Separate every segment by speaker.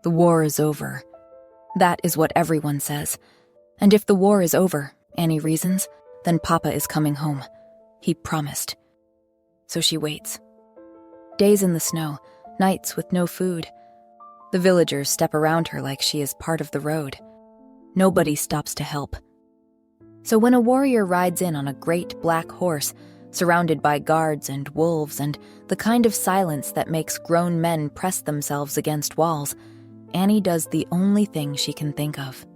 Speaker 1: The war is over. That is what everyone says. And if the war is over, Annie reasons, then Papa is coming home. He promised. So she waits. Days in the snow, nights with no food. The villagers step around her like she is part of the road. Nobody stops to help. So when a warrior rides in on a great black horse, surrounded by guards and wolves and the kind of silence that makes grown men press themselves against walls, Annie does the only thing she can think of.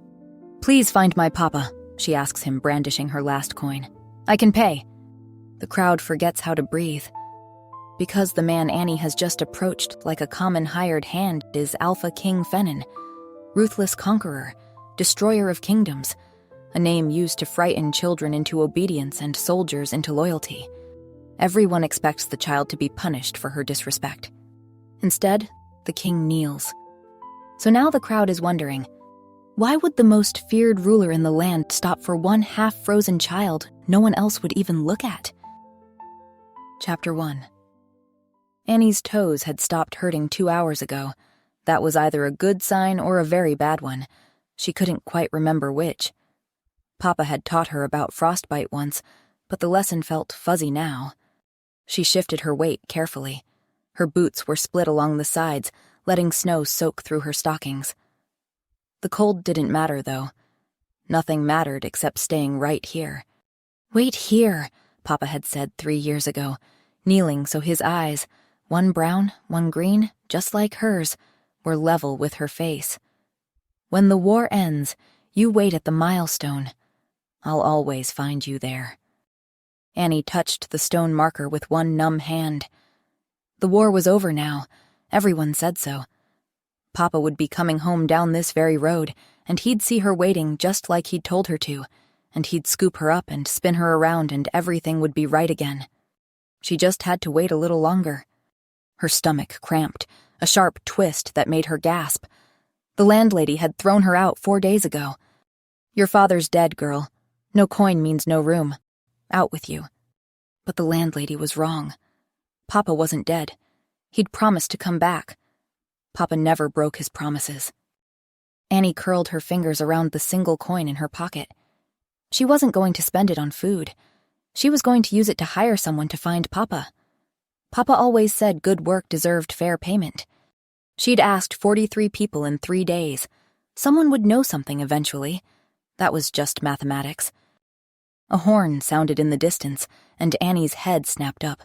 Speaker 1: "Please find my papa," she asks him, brandishing her last coin. "I can pay." The crowd forgets how to breathe. Because the man Annie has just approached like a common hired hand is Alpha King Fennon, ruthless conqueror, destroyer of kingdoms, a name used to frighten children into obedience and soldiers into loyalty. Everyone expects the child to be punished for her disrespect. Instead, the king kneels. So now the crowd is wondering, why would the most feared ruler in the land stop for one half-frozen child no one else would even look at? Chapter 1. Annie's toes had stopped hurting 2 hours ago. That was either a good sign or a very bad one. She couldn't quite remember which. Papa had taught her about frostbite once, but the lesson felt fuzzy now. She shifted her weight carefully. Her boots were split along the sides, letting snow soak through her stockings. The cold didn't matter, though. Nothing mattered except staying right here. "Wait here," Papa had said 3 years ago, kneeling so his eyes, one brown, one green, just like hers, were level with her face. "When the war ends, you wait at the milestone. I'll always find you there." Annie touched the stone marker with one numb hand. The war was over now. Everyone said so. Papa would be coming home down this very road, and he'd see her waiting just like he'd told her to, and he'd scoop her up and spin her around and everything would be right again. She just had to wait a little longer. Her stomach cramped, a sharp twist that made her gasp. The landlady had thrown her out 4 days ago. "Your father's dead, girl. No coin means no room. Out with you." But the landlady was wrong. Papa wasn't dead. He'd promised to come back. Papa never broke his promises. Annie curled her fingers around the single coin in her pocket. She wasn't going to spend it on food. She was going to use it to hire someone to find Papa. Papa always said good work deserved fair payment. She'd asked 43 people in 3 days. Someone would know something eventually. That was just mathematics. A horn sounded in the distance, and Annie's head snapped up.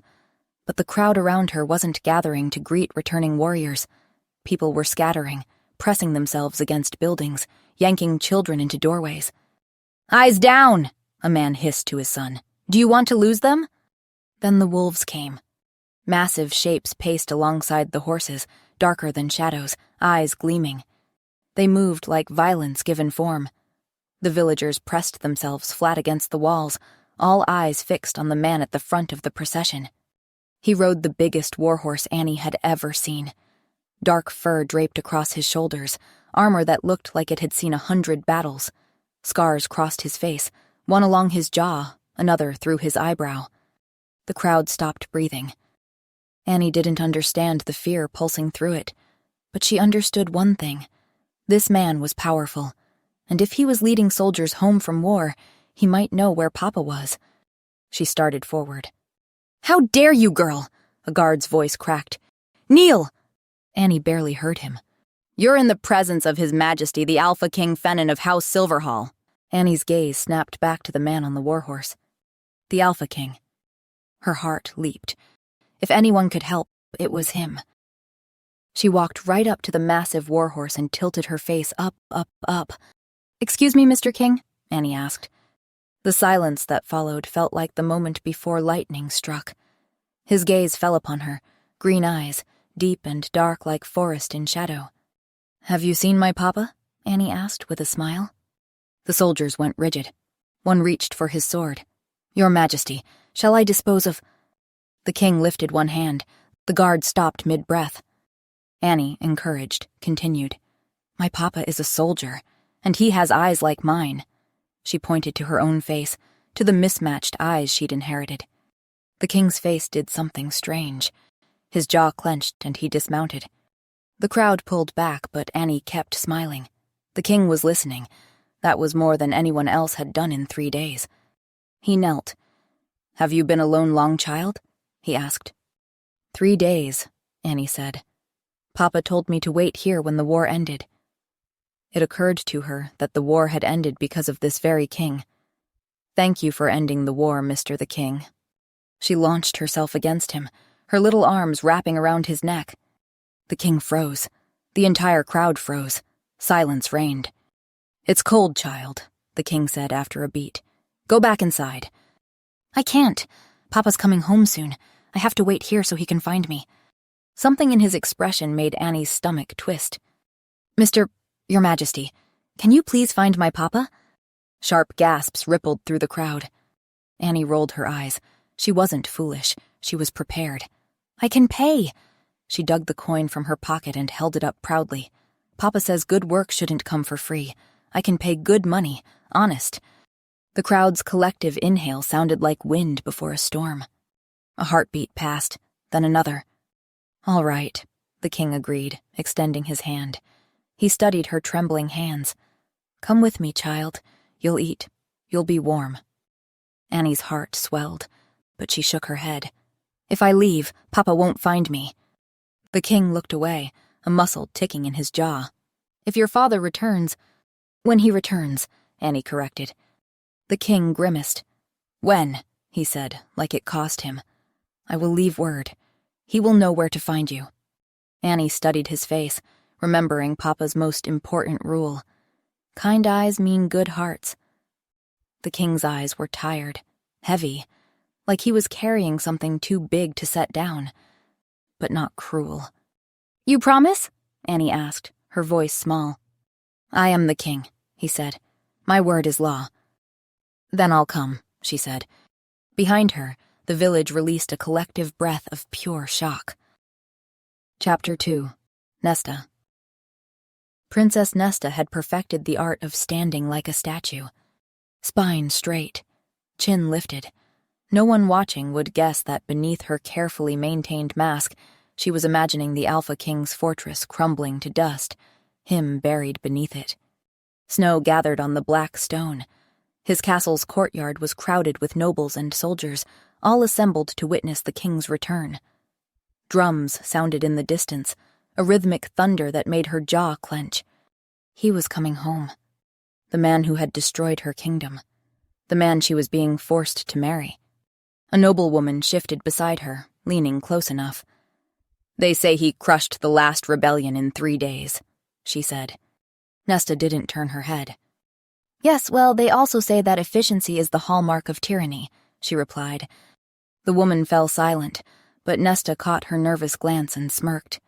Speaker 1: But the crowd around her wasn't gathering to greet returning warriors. People were scattering, pressing themselves against buildings, yanking children into doorways. "Eyes down!" a man hissed to his son. "Do you want to lose them?" Then the wolves came. Massive shapes paced alongside the horses, darker than shadows, eyes gleaming. They moved like violence given form. The villagers pressed themselves flat against the walls, all eyes fixed on the man at the front of the procession. He rode the biggest warhorse Annie had ever seen. Dark fur draped across his shoulders, armor that looked like it had seen 100 battles. Scars crossed his face, one along his jaw, another through his eyebrow. The crowd stopped breathing. Annie didn't understand the fear pulsing through it, but she understood one thing. This man was powerful, and if he was leading soldiers home from war, he might know where Papa was. She started forward. "How dare you, girl!" a guard's voice cracked. "Kneel!" Annie barely heard him. "You're in the presence of His Majesty, the Alpha King Fennon of House Silverhall." Annie's gaze snapped back to the man on the warhorse. The Alpha King. Her heart leaped. If anyone could help, it was him. She walked right up to the massive warhorse and tilted her face up, up, up. "Excuse me, Mr. King?" Annie asked. The silence that followed felt like the moment before lightning struck. His gaze fell upon her, green eyes, deep and dark like forest in shadow. "Have you seen my papa?" Annie asked with a smile. The soldiers went rigid. One reached for his sword. "Your Majesty, shall I dispose of—" The king lifted one hand. The guard stopped mid-breath. Annie, encouraged, continued. "My papa is a soldier, and he has eyes like mine." She pointed to her own face, to the mismatched eyes she'd inherited. The king's face did something strange. His jaw clenched and he dismounted. The crowd pulled back, but Annie kept smiling. The king was listening. That was more than anyone else had done in 3 days. He knelt. "Have you been alone long, child?" he asked. 3 days, Annie said. "Papa told me to wait here when the war ended." It occurred to her that the war had ended because of this very king. "Thank you for ending the war, Mr. the King." She launched herself against him, her little arms wrapping around his neck. The king froze. The entire crowd froze. Silence reigned. "It's cold, child," the king said after a beat. "Go back inside." "I can't. Papa's coming home soon. I have to wait here so he can find me." Something in his expression made Annie's stomach twist. Your Majesty, can you please find my papa?" Sharp gasps rippled through the crowd. Annie rolled her eyes. She wasn't foolish. She was prepared. "I can pay." She dug the coin from her pocket and held it up proudly. "Papa says good work shouldn't come for free. I can pay good money, honest." The crowd's collective inhale sounded like wind before a storm. A heartbeat passed, then another. "All right," the king agreed, extending his hand. He studied her trembling hands. "Come with me, child. You'll eat. You'll be warm." Annie's heart swelled, but she shook her head. "If I leave, Papa won't find me." The king looked away, a muscle ticking in his jaw. "If your father returns—" "When he returns," Annie corrected. The king grimaced. "When?" he said, like it cost him. "I will leave word. He will know where to find you." Annie studied his face, remembering Papa's most important rule. Kind eyes mean good hearts. The king's eyes were tired, heavy, like he was carrying something too big to set down, but not cruel. "You promise?" Annie asked, her voice small. "I am the king," he said. "My word is law." "Then I'll come," she said. Behind her, the village released a collective breath of pure shock. Chapter 2. Nesta. Princess Nesta had perfected the art of standing like a statue. Spine straight, chin lifted. No one watching would guess that beneath her carefully maintained mask, she was imagining the Alpha King's fortress crumbling to dust, him buried beneath it. Snow gathered on the black stone. His castle's courtyard was crowded with nobles and soldiers, all assembled to witness the king's return. Drums sounded in the distance, a rhythmic thunder that made her jaw clench. He was coming home. The man who had destroyed her kingdom. The man she was being forced to marry. A noblewoman shifted beside her, leaning close enough. "They say he crushed the last rebellion in 3 days," she said. Nesta didn't turn her head. "Yes, well, they also say that efficiency is the hallmark of tyranny," she replied. The woman fell silent, but Nesta caught her nervous glance and smirked.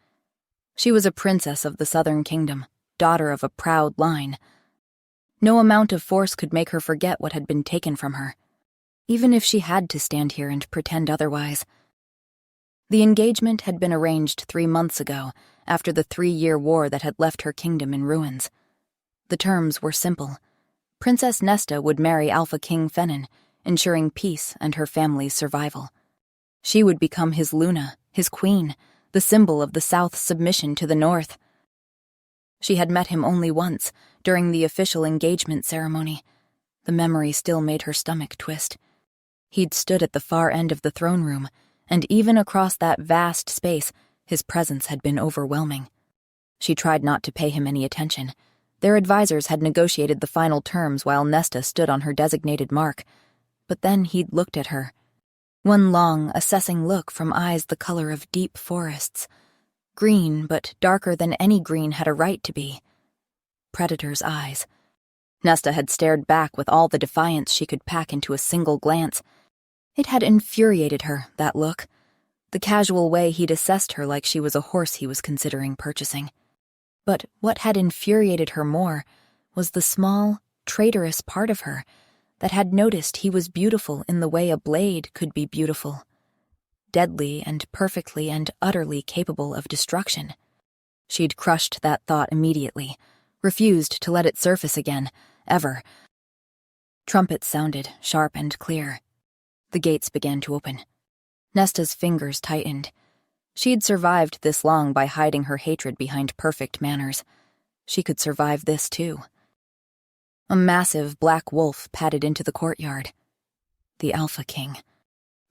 Speaker 1: She was a princess of the Southern Kingdom, daughter of a proud line. No amount of force could make her forget what had been taken from her, even if she had to stand here and pretend otherwise. The engagement had been arranged 3 months ago, after the 3-year war that had left her kingdom in ruins. The terms were simple. Princess Nesta would marry Alpha King Fennon, ensuring peace and her family's survival. She would become his Luna, his queen, the symbol of the South's submission to the North. She had met him only once, during the official engagement ceremony. The memory still made her stomach twist. He'd stood at the far end of the throne room, and even across that vast space, his presence had been overwhelming. She tried not to pay him any attention. Their advisors had negotiated the final terms while Nesta stood on her designated mark. But then he'd looked at her. One long, assessing look from eyes the color of deep forests. Green, but darker than any green had a right to be. Predator's eyes. Nesta had stared back with all the defiance she could pack into a single glance. It had infuriated her, that look. The casual way he'd assessed her like she was a horse he was considering purchasing. But what had infuriated her more was the small, traitorous part of her that had noticed he was beautiful in the way a blade could be beautiful. Deadly and perfectly and utterly capable of destruction. She'd crushed that thought immediately, refused to let it surface again, ever. Trumpets sounded, sharp and clear. The gates began to open. Nesta's fingers tightened. She'd survived this long by hiding her hatred behind perfect manners. She could survive this too. A massive black wolf padded into the courtyard. The Alpha King.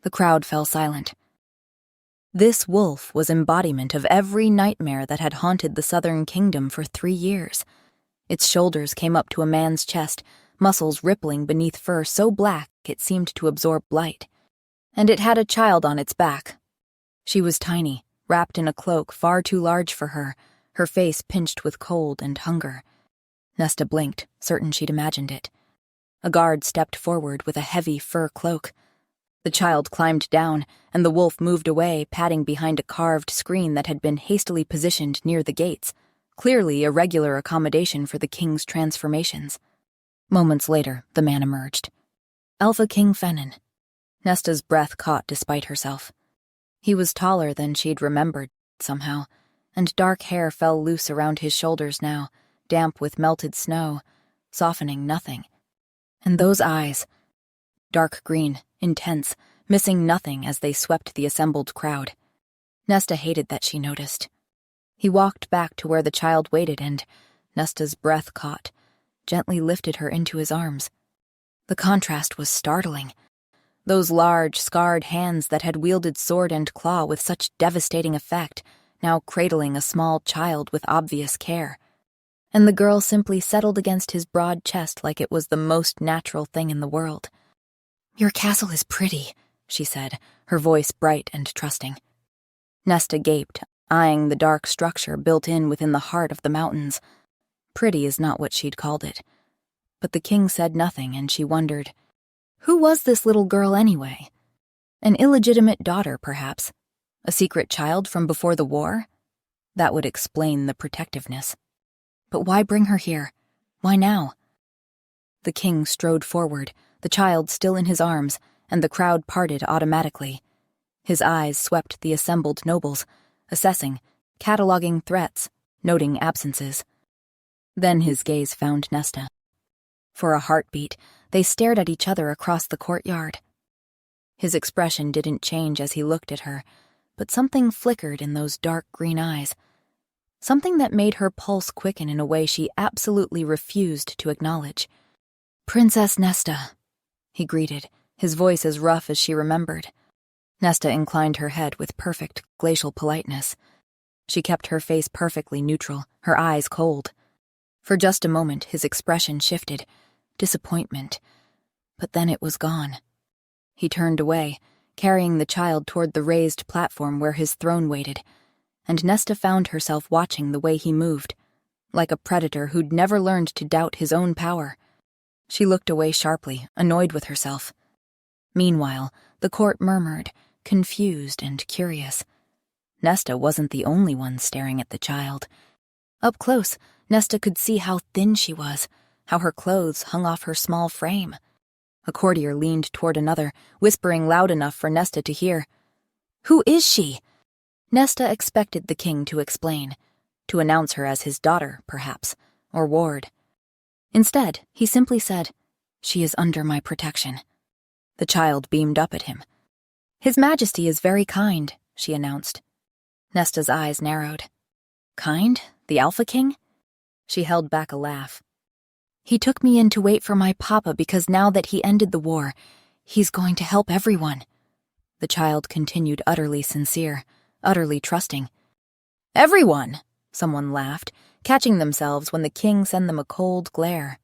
Speaker 1: The crowd fell silent. This wolf was embodiment of every nightmare that had haunted the Southern Kingdom for 3 years. Its shoulders came up to a man's chest, muscles rippling beneath fur so black it seemed to absorb light. And it had a child on its back. She was tiny, wrapped in a cloak far too large for her, her face pinched with cold and hunger. Nesta blinked, certain she'd imagined it. A guard stepped forward with a heavy fur cloak. The child climbed down, and the wolf moved away, padding behind a carved screen that had been hastily positioned near the gates, clearly a regular accommodation for the king's transformations. Moments later, the man emerged. Alpha King Fennon. Nesta's breath caught despite herself. He was taller than she'd remembered, somehow, and dark hair fell loose around his shoulders now, damp with melted snow, softening nothing. And those eyes, dark green, intense, missing nothing as they swept the assembled crowd. Nesta hated that she noticed. He walked back to where the child waited and, Nesta's breath caught, gently lifted her into his arms. The contrast was startling. Those large, scarred hands that had wielded sword and claw with such devastating effect, now cradling a small child with obvious care. And the girl simply settled against his broad chest like it was the most natural thing in the world. "Your castle is pretty," she said, her voice bright and trusting. Nesta gaped, eyeing the dark structure built in within the heart of the mountains. Pretty is not what she'd called it. But the king said nothing, and she wondered, who was this little girl anyway? An illegitimate daughter, perhaps? A secret child from before the war? That would explain the protectiveness. But why bring her here? Why now? The king strode forward, the child still in his arms, and the crowd parted automatically. His eyes swept the assembled nobles, assessing, cataloging threats, noting absences. Then his gaze found Nesta. For a heartbeat, they stared at each other across the courtyard. His expression didn't change as he looked at her, but something flickered in those dark green eyes. Something that made her pulse quicken in a way she absolutely refused to acknowledge. "Princess Nesta," he greeted, his voice as rough as she remembered. Nesta inclined her head with perfect glacial politeness. She kept her face perfectly neutral, her eyes cold. For just a moment, his expression shifted. Disappointment. But then it was gone. He turned away, carrying the child toward the raised platform where his throne waited, and Nesta found herself watching the way he moved, like a predator who'd never learned to doubt his own power. She looked away sharply, annoyed with herself. Meanwhile, the court murmured, confused and curious. Nesta wasn't the only one staring at the child. Up close, Nesta could see how thin she was, how her clothes hung off her small frame. A courtier leaned toward another, whispering loud enough for Nesta to hear. "Who is she?" Nesta expected the king to explain, to announce her as his daughter, perhaps, or ward. Instead, he simply said, "She is under my protection." The child beamed up at him. "His Majesty is very kind," she announced. Nesta's eyes narrowed. "Kind? The Alpha King?" She held back a laugh. "He took me in to wait for my papa because now that he ended the war, he's going to help everyone." The child continued utterly sincere, utterly trusting. "Everyone!" Someone laughed, catching themselves when the king sent them a cold glare.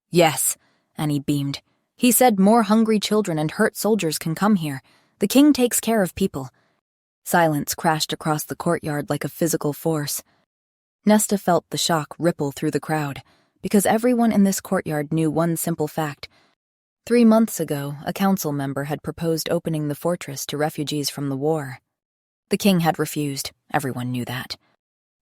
Speaker 1: "Yes," Annie beamed. "He said more hungry children and hurt soldiers can come here. The king takes care of people." Silence crashed across the courtyard like a physical force. Nesta felt the shock ripple through the crowd, because everyone in this courtyard knew one simple fact. 3 months ago, a council member had proposed opening the fortress to refugees from the war. The king had refused, everyone knew that.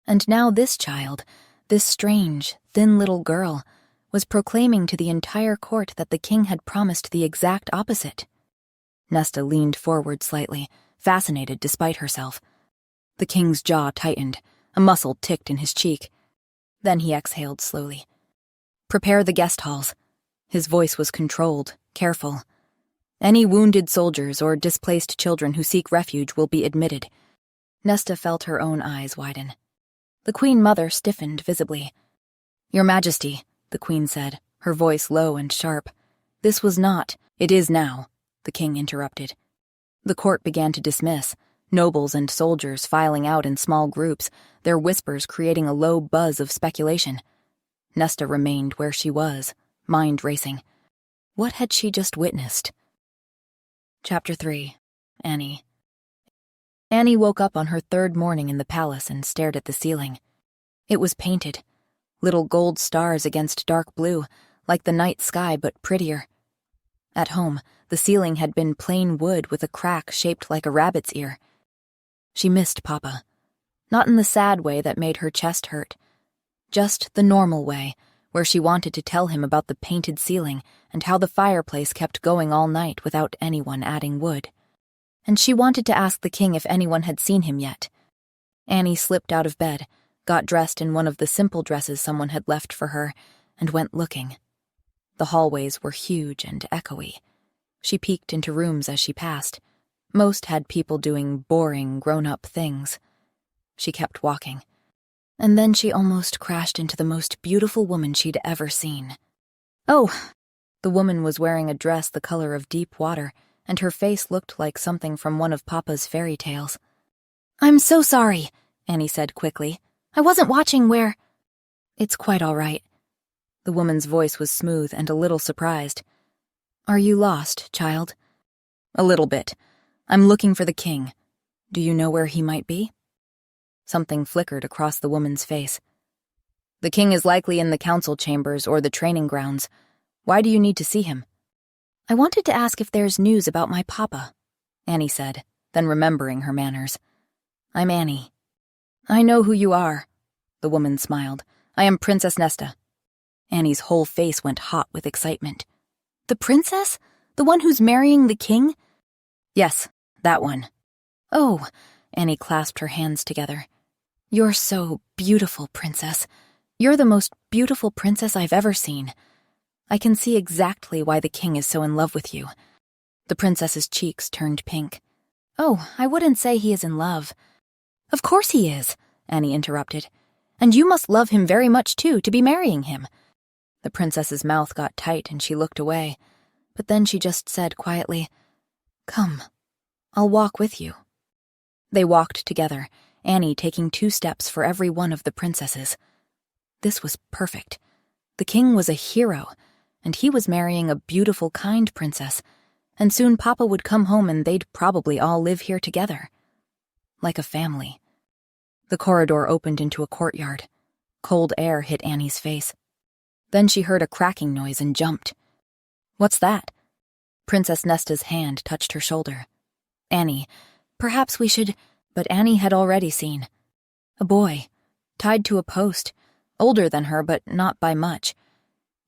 Speaker 1: And now this child, this strange, thin little girl, was proclaiming to the entire court that the king had promised the exact opposite. Nesta leaned forward slightly, fascinated despite herself. The king's jaw tightened, a muscle ticked in his cheek. Then he exhaled slowly. "Prepare the guest halls." His voice was controlled, careful. "Any wounded soldiers or displaced children who seek refuge will be admitted. Nesta felt her own eyes widen. The Queen Mother stiffened visibly. "Your Majesty," the Queen said, her voice low and sharp. "This was not—" "It is now," the King interrupted. The court began to dismiss, nobles and soldiers filing out in small groups, their whispers creating a low buzz of speculation. Nesta remained where she was, mind racing. What had she just witnessed? Chapter 3. Annie. Annie woke up on her third morning in the palace and stared at the ceiling. It was painted. Little gold stars against dark blue, like the night sky but prettier. At home, the ceiling had been plain wood with a crack shaped like a rabbit's ear. She missed Papa. Not in the sad way that made her chest hurt. Just the normal way, where she wanted to tell him about the painted ceiling and how the fireplace kept going all night without anyone adding wood. And she wanted to ask the king if anyone had seen him yet. Annie slipped out of bed, got dressed in one of the simple dresses someone had left for her, and went looking. The hallways were huge and echoey. She peeked into rooms as she passed. Most had people doing boring, grown-up things. She kept walking. And then she almost crashed into the most beautiful woman she'd ever seen. Oh! The woman was wearing a dress the color of deep water, and her face looked like something from one of Papa's fairy tales. "I'm so sorry," Annie said quickly. "I wasn't watching where—" "It's quite all right." The woman's voice was smooth and a little surprised. "Are you lost, child?" "A little bit. I'm looking for the king. Do you know where he might be?" Something flickered across the woman's face. "The king is likely in the council chambers or the training grounds. Why do you need to see him?" "I wanted to ask if there's news about my Papa," Annie said, then remembering her manners. "I'm Annie." "I know who you are," the woman smiled. "I am Princess Nesta." Annie's whole face went hot with excitement. "The princess? The one who's marrying the king?" "Yes, that one." "Oh," Annie clasped her hands together. "You're so beautiful, princess. You're the most beautiful princess I've ever seen. I can see exactly why the king is so in love with you." The princess's cheeks turned pink. "Oh, I wouldn't say he is in love." "Of course he is," Annie interrupted. "And you must love him very much, too, to be marrying him." The princess's mouth got tight and she looked away. But then she just said quietly, "Come, I'll walk with you." They walked together, Annie taking 2 steps for every one of the princesses. This was perfect. The king was a hero, and he was marrying a beautiful, kind princess, and soon Papa would come home and they'd probably all live here together. Like a family. The corridor opened into a courtyard. Cold air hit Annie's face. Then she heard a cracking noise and jumped. "What's that?" Princess Nesta's hand touched her shoulder. "Annie, perhaps we should—" But Annie had already seen. A boy, tied to a post, older than her but not by much.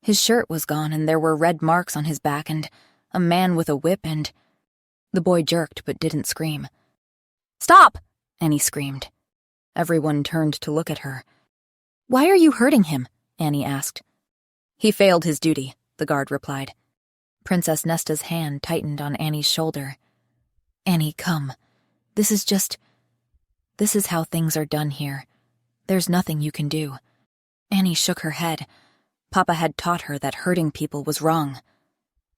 Speaker 1: His shirt was gone and there were red marks on his back and a man with a whip and— The boy jerked but didn't scream. "Stop!" Annie screamed. Everyone turned to look at her. "Why are you hurting him?" Annie asked. "He failed his duty," the guard replied. Princess Nesta's hand tightened on Annie's shoulder. "Annie, come. This is how things are done here. There's nothing you can do." Annie shook her head. Papa had taught her that hurting people was wrong.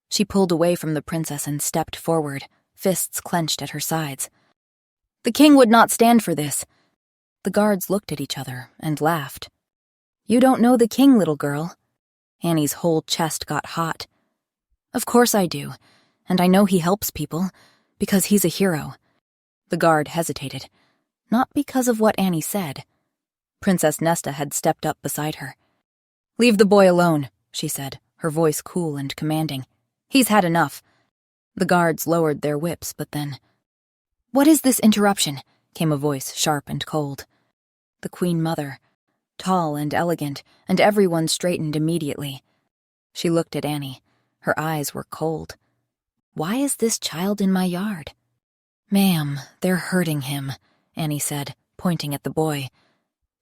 Speaker 1: She pulled away from the princess and stepped forward, fists clenched at her sides. "The king would not stand for this." The guards looked at each other and laughed. "You don't know the king, little girl." Annie's whole chest got hot. "Of course I do, and I know he helps people, because he's a hero." The guard hesitated, not because of what Annie said. Princess Nesta had stepped up beside her. "Leave the boy alone," she said, her voice cool and commanding. "He's had enough." The guards lowered their whips, but then— "What is this interruption?" came a voice sharp and cold. The Queen Mother, tall and elegant, and everyone straightened immediately. She looked at Annie. Her eyes were cold. "Why is this child in my yard?" "Ma'am, they're hurting him," Annie said, pointing at the boy.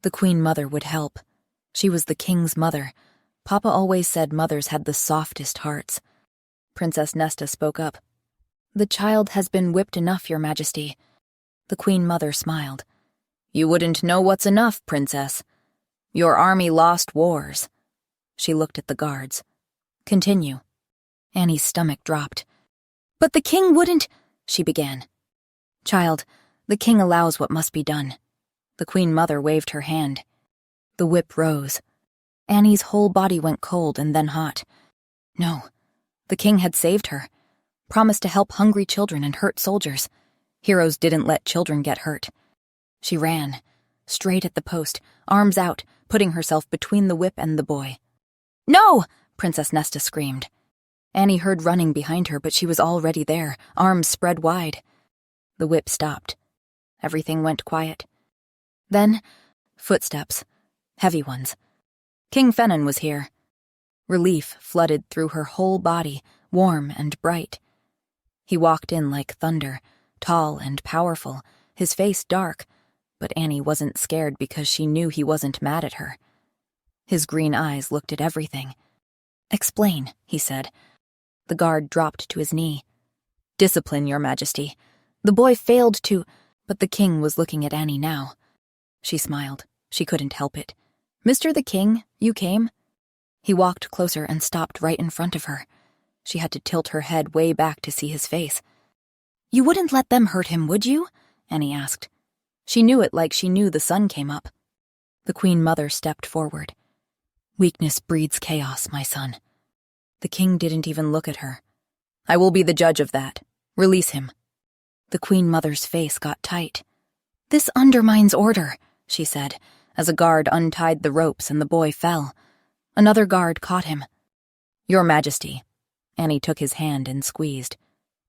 Speaker 1: The Queen Mother would help. She was the king's mother. Papa always said mothers had the softest hearts. Princess Nesta spoke up. "The child has been whipped enough, Your Majesty." The Queen Mother smiled. You wouldn't know what's enough, Princess. Your army lost wars. She looked at the guards. Continue. Annie's stomach dropped. But the king wouldn't, she began. Child, the king allows what must be done. The Queen Mother waved her hand. The whip rose. Annie's whole body went cold and then hot. No, the king had saved her, promised to help hungry children and hurt soldiers. Heroes didn't let children get hurt. She ran, straight at the post, arms out, putting herself between the whip and the boy. No! Princess Nesta screamed. Annie heard running behind her, but she was already there, arms spread wide. The whip stopped. Everything went quiet. Then, footsteps, heavy ones. King Fennon was here. Relief flooded through her whole body, warm and bright. He walked in like thunder, tall and powerful, his face dark, but Annie wasn't scared because she knew he wasn't mad at her. His green eyes looked at everything. Explain, he said. The guard dropped to his knee. Discipline, Your Majesty. The boy failed to... But the king was looking at Annie now. She smiled. She couldn't help it. Mr. the King, you came? He walked closer and stopped right in front of her. She had to tilt her head way back to see his face. You wouldn't let them hurt him, would you? Annie asked. She knew it like she knew the sun came up. The Queen Mother stepped forward. Weakness breeds chaos, my son. The king didn't even look at her. I will be the judge of that. Release him. The Queen Mother's face got tight. This undermines order, she said, as a guard untied the ropes and the boy fell. Another guard caught him. Your Majesty. Annie took his hand and squeezed.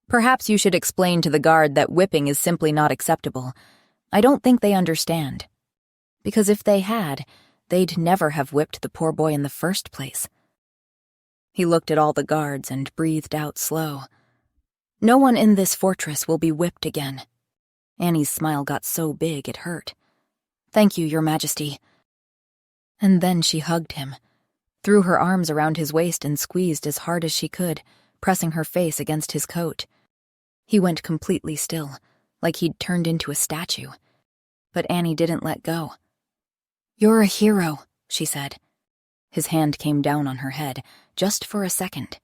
Speaker 1: Perhaps you should explain to the guard that whipping is simply not acceptable. I don't think they understand. Because if they had, they'd never have whipped the poor boy in the first place. He looked at all the guards and breathed out slow. No one in this fortress will be whipped again. Annie's smile got so big it hurt. Thank you, Your Majesty. And then she hugged him, threw her arms around his waist and squeezed as hard as she could, pressing her face against his coat. He went completely still, like he'd turned into a statue. But Annie didn't let go. You're a hero, she said. His hand came down on her head, just for a second.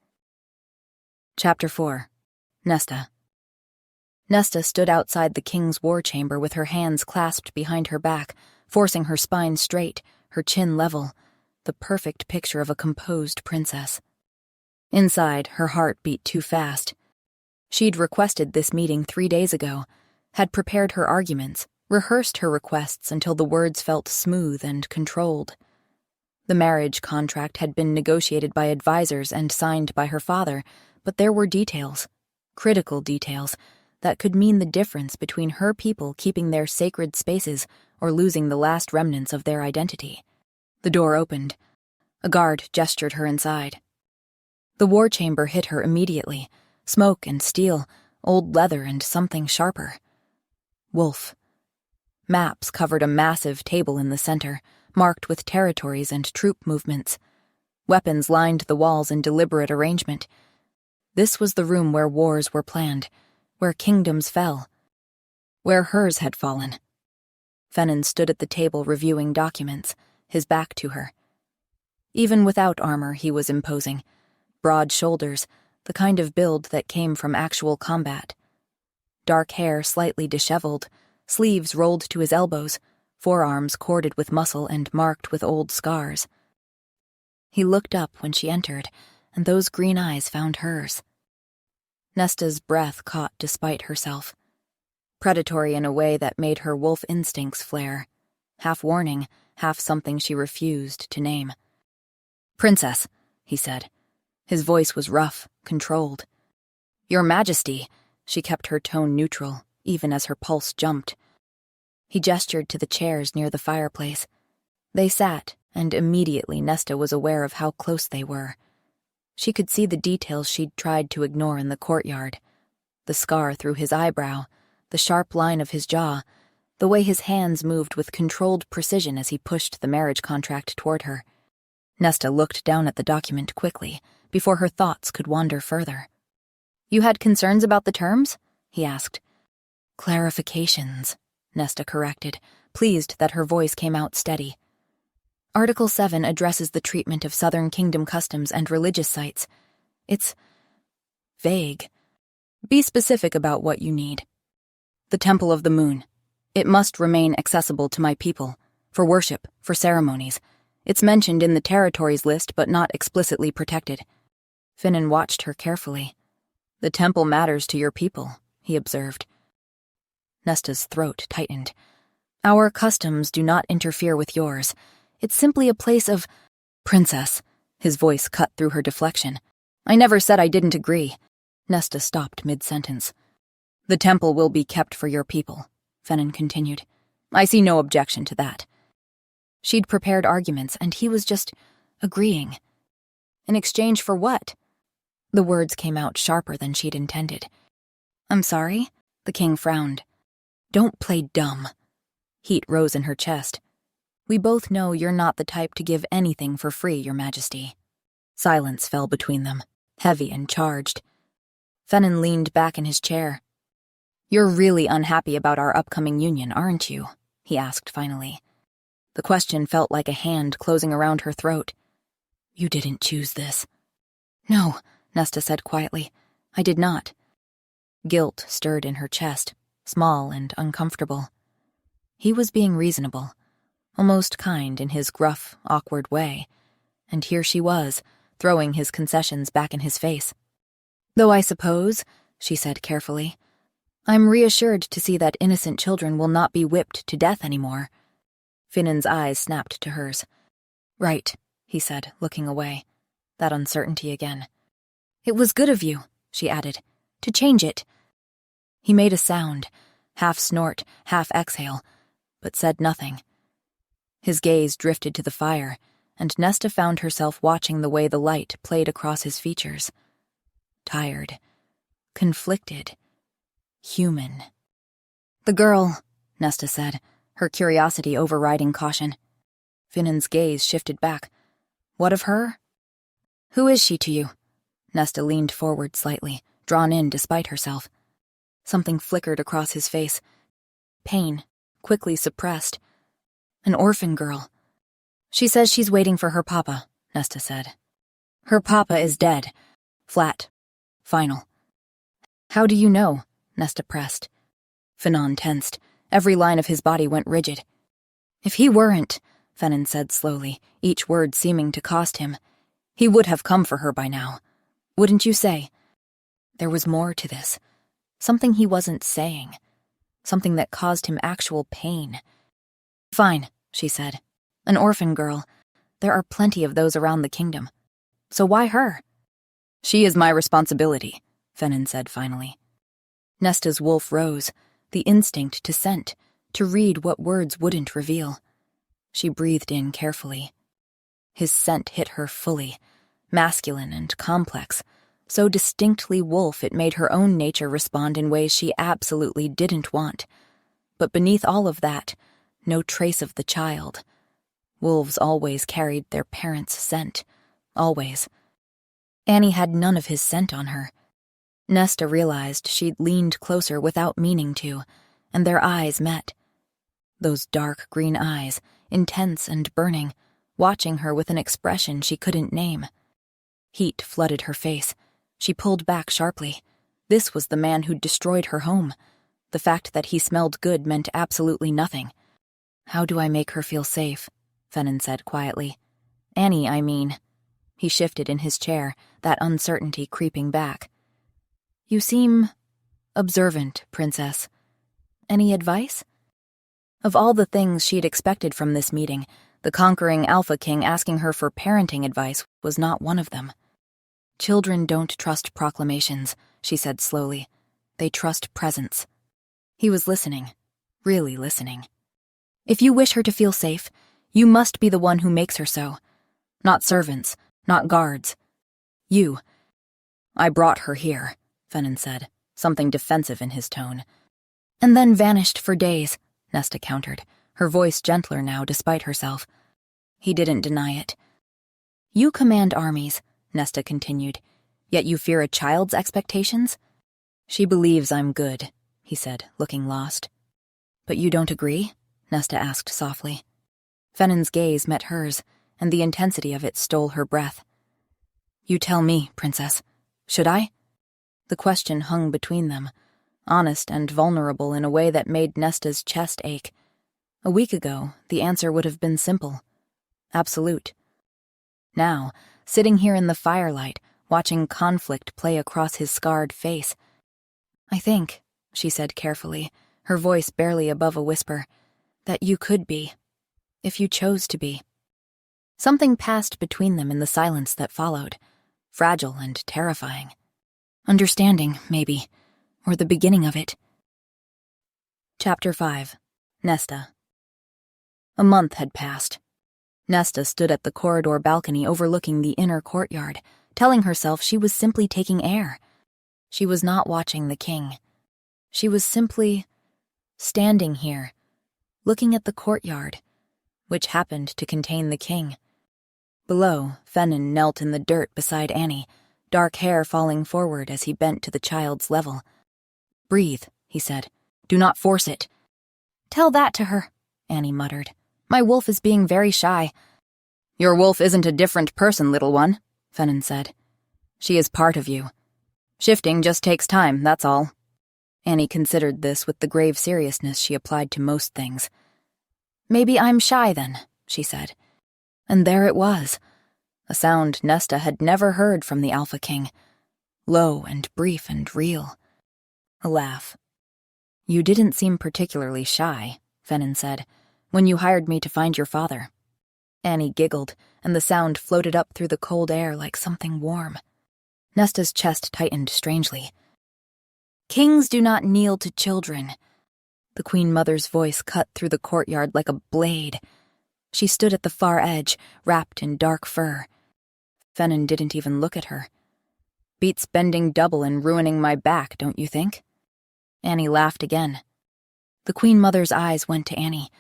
Speaker 1: Chapter 4. Nesta. Nesta stood outside the king's war chamber with her hands clasped behind her back, forcing her spine straight, her chin level, the perfect picture of a composed princess. Inside, her heart beat too fast. She'd requested this meeting 3 days ago, had prepared her arguments, rehearsed her requests until the words felt smooth and controlled. The marriage contract had been negotiated by advisors and signed by her father, but there were details, critical details, that could mean the difference between her people keeping their sacred spaces or losing the last remnants of their identity. The door opened. A guard gestured her inside. The war chamber hit her immediately. Smoke and steel, old leather and something sharper. Wolf. Maps covered a massive table in the center, marked with territories and troop movements. Weapons lined the walls in deliberate arrangement. This was the room where wars were planned, where kingdoms fell, where hers had fallen. Fennon stood at the table reviewing documents, his back to her. Even without armor, he was imposing. Broad shoulders, the kind of build that came from actual combat. Dark hair slightly disheveled, sleeves rolled to his elbows, forearms corded with muscle and marked with old scars. He looked up when she entered, and those green eyes found hers. Nesta's breath caught despite herself, predatory in a way that made her wolf instincts flare, half warning, half something she refused to name. Princess, he said. His voice was rough, controlled. Your Majesty, she kept her tone neutral, even as her pulse jumped. He gestured to the chairs near the fireplace. They sat, and immediately Nesta was aware of how close they were. She could see the details she'd tried to ignore in the courtyard. The scar through his eyebrow, the sharp line of his jaw, the way his hands moved with controlled precision as he pushed the marriage contract toward her. Nesta looked down at the document quickly, before her thoughts could wander further. You had concerns about the terms? He asked. Clarifications, Nesta corrected, pleased that her voice came out steady. Article 7 addresses the treatment of Southern Kingdom customs and religious sites. It's vague. Be specific about what you need. The Temple of the Moon. It must remain accessible to my people, for worship, for ceremonies. It's mentioned in the territories list but not explicitly protected. Fennon watched her carefully. The temple matters to your people, he observed. Nesta's throat tightened. Our customs do not interfere with yours. It's simply a place of... Princess, his voice cut through her deflection. I never said I didn't agree. Nesta stopped mid-sentence. The temple will be kept for your people, Fennon continued. I see no objection to that. She'd prepared arguments, and he was just agreeing. In exchange for what? The words came out sharper than she'd intended. I'm sorry? The king frowned. Don't play dumb. Heat rose in her chest. We both know you're not the type to give anything for free, Your Majesty. Silence fell between them, heavy and charged. Fennon leaned back in his chair. You're really unhappy about our upcoming union, aren't you? He asked finally. The question felt like a hand closing around her throat. You didn't choose this. No, Nesta said quietly. I did not. Guilt stirred in her chest, small and uncomfortable. He was being reasonable, almost kind in his gruff, awkward way, and here she was, throwing his concessions back in his face. Though I suppose, she said carefully, I'm reassured to see that innocent children will not be whipped to death anymore. Fennon's eyes snapped to hers. Right, he said, looking away. That uncertainty again. It was good of you, she added, to change it. He made a sound, half snort, half exhale, but said nothing. His gaze drifted to the fire, and Nesta found herself watching the way the light played across his features. Tired, conflicted, human. The girl, Nesta said, her curiosity overriding caution. Fennon's gaze shifted back. What of her? Who is she to you? Nesta leaned forward slightly, drawn in despite herself. Something flickered across his face. Pain, quickly suppressed. An orphan girl. She says she's waiting for her papa, Nesta said. Her papa is dead. Flat. Final. How do you know? Nesta pressed. Fennon tensed. Every line of his body went rigid. If he weren't, Fennon said slowly, each word seeming to cost him, he would have come for her by now. Wouldn't you say? There was more to this. Something he wasn't saying. Something that caused him actual pain. Fine, she said. An orphan girl. There are plenty of those around the kingdom. So why her? She is my responsibility, Fennon said finally. Nesta's wolf rose, the instinct to scent, to read what words wouldn't reveal. She breathed in carefully. His scent hit her fully, masculine and complex, so distinctly wolf it made her own nature respond in ways she absolutely didn't want. But beneath all of that, no trace of the child. Wolves always carried their parents' scent. Always. Annie had none of his scent on her. Nesta realized she'd leaned closer without meaning to, and their eyes met. Those dark green eyes, intense and burning, watching her with an expression she couldn't name. Heat flooded her face. She pulled back sharply. This was the man who'd destroyed her home. The fact that he smelled good meant absolutely nothing. How do I make her feel safe? Fennon said quietly. Annie, I mean. He shifted in his chair, that uncertainty creeping back. You seem observant, Princess. Any advice? Of all the things she'd expected from this meeting, the conquering Alpha King asking her for parenting advice was not one of them. Children don't trust proclamations, she said slowly. They trust presence. He was listening, really listening. If you wish her to feel safe, you must be the one who makes her so. Not servants, not guards. You. I brought her here, Fennon said, something defensive in his tone. And then vanished for days, Nesta countered, her voice gentler now despite herself. He didn't deny it. You command armies, Nesta continued, yet you fear a child's expectations? She believes I'm good, he said, looking lost. But you don't agree? Nesta asked softly. Fennon's gaze met hers, and the intensity of it stole her breath. You tell me, Princess. Should I? The question hung between them, honest and vulnerable in a way that made Nesta's chest ache. A week ago, the answer would have been simple. Absolute. Now, sitting here in the firelight, watching conflict play across his scarred face. I think, she said carefully, her voice barely above a whisper, that you could be, if you chose to be. Something passed between them in the silence that followed, fragile and terrifying. Understanding, maybe, or the beginning of it. Chapter 5. Nesta. A month had passed. Nesta stood at the corridor balcony overlooking the inner courtyard, telling herself she was simply taking air. She was not watching the king. She was simply standing here, looking at the courtyard, which happened to contain the king. Below, Fennon knelt in the dirt beside Annie, dark hair falling forward as he bent to the child's level. Breathe, he said. Do not force it. Tell that to her, Annie muttered. My wolf is being very shy. Your wolf isn't a different person, little one, Fennon said. She is part of you. Shifting just takes time, that's all. Annie considered this with the grave seriousness she applied to most things. Maybe I'm shy then, she said. And there it was, a sound Nesta had never heard from the Alpha King, low and brief and real. A laugh. You didn't seem particularly shy, Fennon said, when you hired me to find your father. Annie giggled, and the sound floated up through the cold air like something warm. Nesta's chest tightened strangely. Kings do not kneel to children. The Queen Mother's voice cut through the courtyard like a blade. She stood at the far edge, wrapped in dark fur. Fennon didn't even look at her. Beats bending double and ruining my back, don't you think? Annie laughed again. The Queen Mother's eyes went to Annie,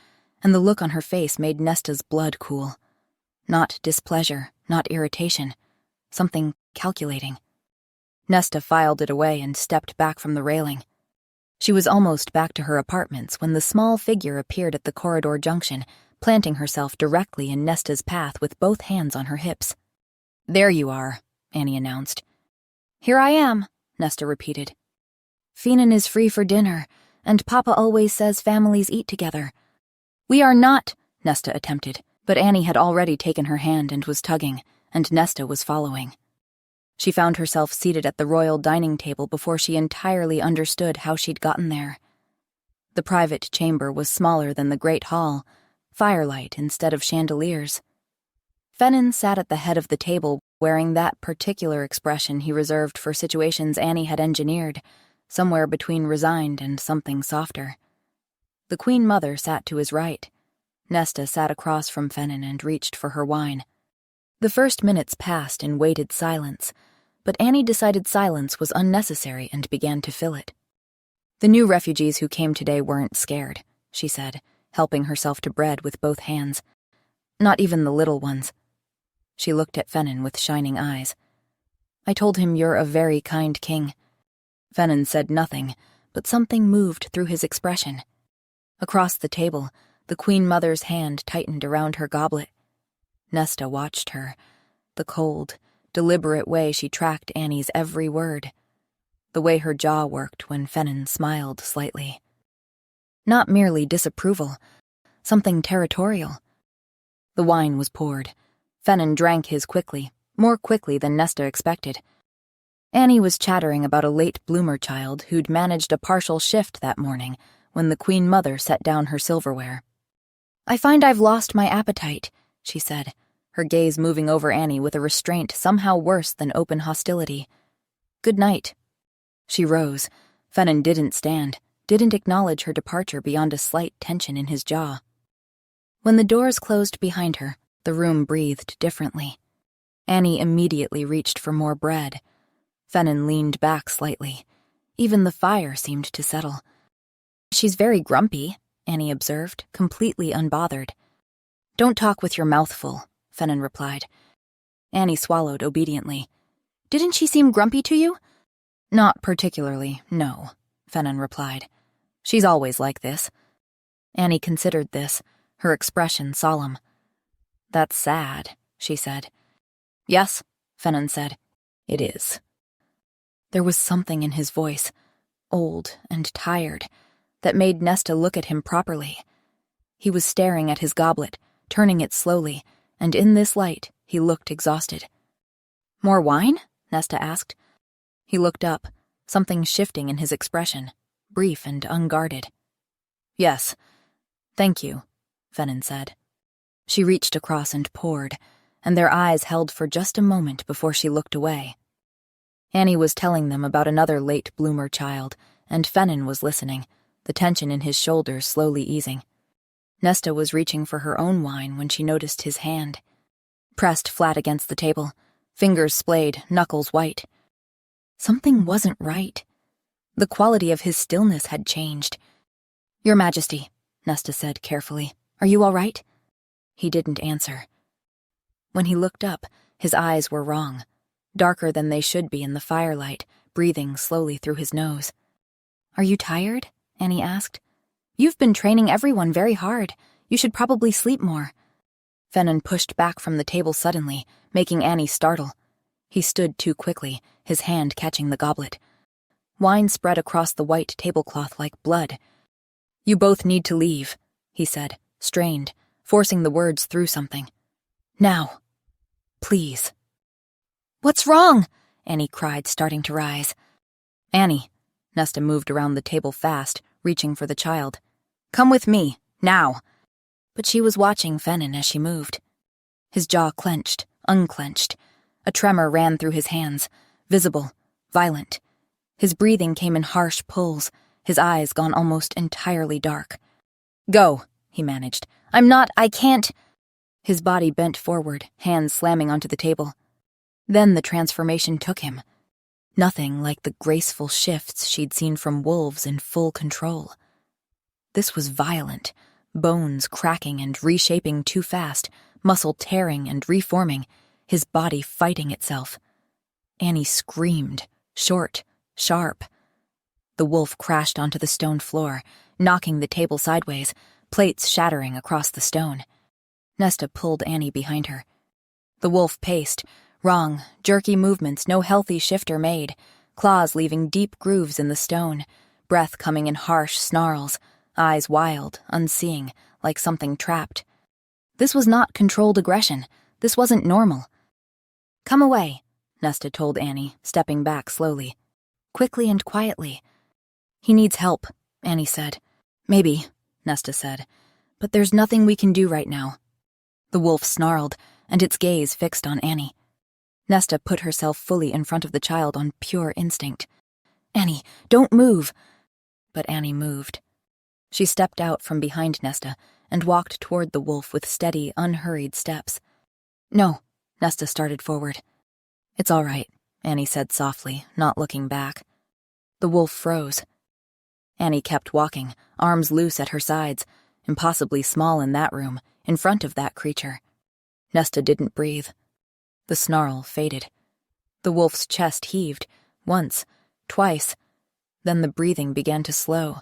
Speaker 1: and the look on her face made Nesta's blood cool. Not displeasure, not irritation. Something calculating. Nesta filed it away and stepped back from the railing. She was almost back to her apartments when the small figure appeared at the corridor junction, planting herself directly in Nesta's path with both hands on her hips. There you are, Annie announced. Here I am, Nesta repeated. Fennon is free for dinner, and Papa always says families eat together. We are not, Nesta attempted, but Annie had already taken her hand and was tugging, and Nesta was following. She found herself seated at the royal dining table before she entirely understood how she'd gotten there. The private chamber was smaller than the great hall, firelight instead of chandeliers. Fennon sat at the head of the table wearing that particular expression he reserved for situations Annie had engineered, somewhere between resigned and something softer. The Queen Mother sat to his right. Nesta sat across from Fennon and reached for her wine. The first minutes passed in weighted silence, but Annie decided silence was unnecessary and began to fill it. The new refugees who came today weren't scared, she said, helping herself to bread with both hands. Not even the little ones. She looked at Fennon with shining eyes. I told him you're a very kind king. Fennon said nothing, but something moved through his expression. Across the table, the Queen Mother's hand tightened around her goblet. Nesta watched her, the cold, deliberate way she tracked Annie's every word, the way her jaw worked when Fennon smiled slightly. Not merely disapproval, something territorial. The wine was poured. Fennon drank his quickly, more quickly than Nesta expected. Annie was chattering about a late bloomer child who'd managed a partial shift that morning when the Queen Mother set down her silverware. I find I've lost my appetite, she said, her gaze moving over Annie with a restraint somehow worse than open hostility. Good night. She rose. Fennon didn't stand, didn't acknowledge her departure beyond a slight tension in his jaw. When the doors closed behind her, the room breathed differently. Annie immediately reached for more bread. Fennon leaned back slightly. Even the fire seemed to settle. She's very grumpy, Annie observed, completely unbothered. Don't talk with your mouth full, Fennon replied. Annie swallowed obediently. Didn't she seem grumpy to you? Not particularly, no, Fennon replied. She's always like this. Annie considered this, her expression solemn. That's sad, she said. Yes, Fennon said. It is. There was something in his voice, old and tired, that made Nesta look at him properly. He was staring at his goblet, turning it slowly, and in this light he looked exhausted. More wine? Nesta asked. He looked up, something shifting in his expression, brief and unguarded. Yes. Thank you, Fennon said. She reached across and poured, and their eyes held for just a moment before she looked away. Annie was telling them about another late bloomer child, and Fennon was listening, the tension in his shoulders slowly easing. Nesta was reaching for her own wine when she noticed his hand. Pressed flat against the table, fingers splayed, knuckles white. Something wasn't right. The quality of his stillness had changed. Your Majesty, Nesta said carefully, are you all right? He didn't answer. When he looked up, his eyes were wrong, darker than they should be in the firelight, breathing slowly through his nose. Are you tired? Annie asked. You've been training everyone very hard. You should probably sleep more. Fennon pushed back from the table suddenly, making Annie startle. He stood too quickly, his hand catching the goblet. Wine spread across the white tablecloth like blood. You both need to leave, he said, strained, forcing the words through something. Now. Please. What's wrong? Annie cried, starting to rise. Annie. Nesta moved around the table fast, reaching for the child. Come with me, now. But she was watching Fennon as she moved. His jaw clenched, unclenched. A tremor ran through his hands, visible, violent. His breathing came in harsh pulls, his eyes gone almost entirely dark. Go, he managed. I can't. His body bent forward, hands slamming onto the table. Then the transformation took him. Nothing like the graceful shifts she'd seen from wolves in full control. This was violent, bones cracking and reshaping too fast, muscle tearing and reforming, his body fighting itself. Annie screamed, short, sharp. The wolf crashed onto the stone floor, knocking the table sideways, plates shattering across the stone. Nesta pulled Annie behind her. The wolf paced, wrong, jerky movements no healthy shifter made, claws leaving deep grooves in the stone, breath coming in harsh snarls, eyes wild, unseeing, like something trapped. This was not controlled aggression. This wasn't normal. Come away, Nesta told Annie, stepping back slowly. Quickly and quietly. He needs help, Annie said. Maybe, Nesta said, but there's nothing we can do right now. The wolf snarled, and its gaze fixed on Annie. Nesta put herself fully in front of the child on pure instinct. Annie, don't move. But Annie moved. She stepped out from behind Nesta and walked toward the wolf with steady, unhurried steps. No, Nesta started forward. It's all right, Annie said softly, not looking back. The wolf froze. Annie kept walking, arms loose at her sides, impossibly small in that room, in front of that creature. Nesta didn't breathe. The snarl faded. The wolf's chest heaved, once, twice. Then the breathing began to slow.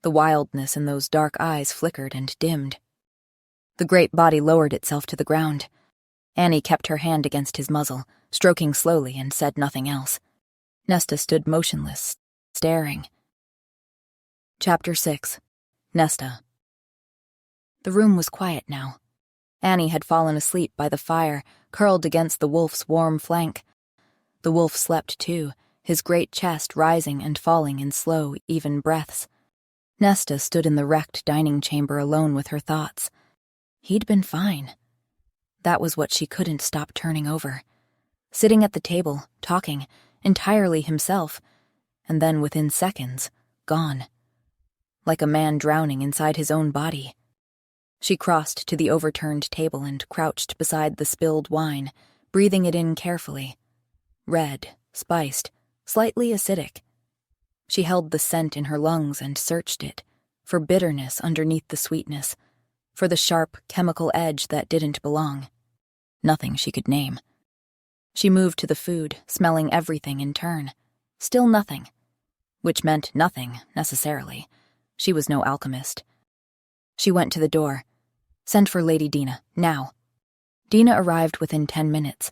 Speaker 1: The wildness in those dark eyes flickered and dimmed. The great body lowered itself to the ground. Annie kept her hand against his muzzle, stroking slowly, and said nothing else. Nesta stood motionless, staring. Chapter 6. Nesta. The room was quiet now. Annie had fallen asleep by the fire, curled against the wolf's warm flank. The wolf slept too, his great chest rising and falling in slow, even breaths. Nesta stood in the wrecked dining chamber alone with her thoughts. He'd been fine. That was what she couldn't stop turning over. Sitting at the table, talking, entirely himself, and then within seconds, gone. Like a man drowning inside his own body. She crossed to the overturned table and crouched beside the spilled wine, breathing it in carefully. Red, spiced, slightly acidic. She held the scent in her lungs and searched it, for bitterness underneath the sweetness, for the sharp chemical edge that didn't belong. Nothing she could name. She moved to the food, smelling everything in turn. Still nothing. Which meant nothing, necessarily. She was no alchemist. She went to the door. "Send for Lady Dina, now." Dina arrived within 10 minutes,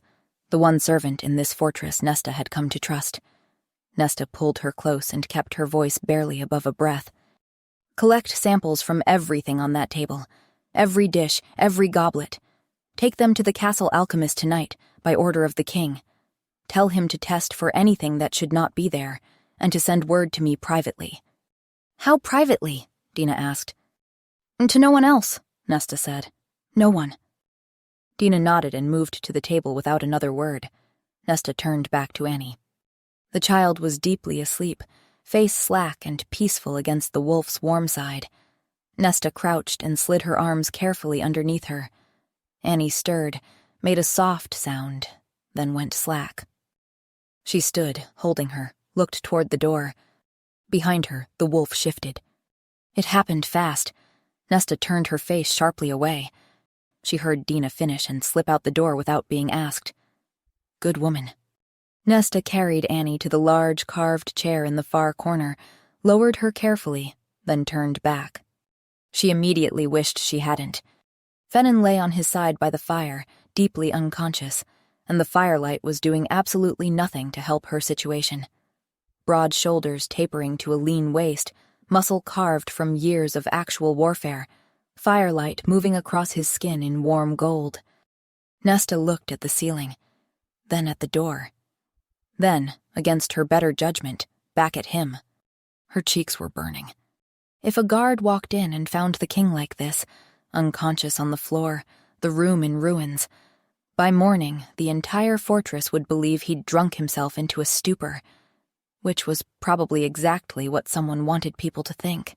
Speaker 1: the one servant in this fortress Nesta had come to trust. Nesta pulled her close and kept her voice barely above a breath. "Collect samples from everything on that table. Every dish, every goblet. Take them to the castle alchemist tonight, by order of the king. Tell him to test for anything that should not be there, and to send word to me privately." "How privately?" Dina asked. "To no one else," Nesta said. "No one." Dina nodded and moved to the table without another word. Nesta turned back to Annie. The child was deeply asleep, face slack and peaceful against the wolf's warm side. Nesta crouched and slid her arms carefully underneath her. Annie stirred, made a soft sound, then went slack. She stood, holding her, looked toward the door. Behind her, the wolf shifted. It happened fast. Nesta turned her face sharply away. She heard Dina finish and slip out the door without being asked. "Good woman." Nesta carried Annie to the large carved chair in the far corner, lowered her carefully, then turned back. She immediately wished she hadn't. Fennon lay on his side by the fire, deeply unconscious, and the firelight was doing absolutely nothing to help her situation. Broad shoulders tapering to a lean waist, muscle carved from years of actual warfare, firelight moving across his skin in warm gold. Nesta looked at the ceiling, then at the door. Then, against her better judgment, back at him. Her cheeks were burning. If a guard walked in and found the king like this, unconscious on the floor, the room in ruins, by morning the entire fortress would believe he'd drunk himself into a stupor, which was probably exactly what someone wanted people to think.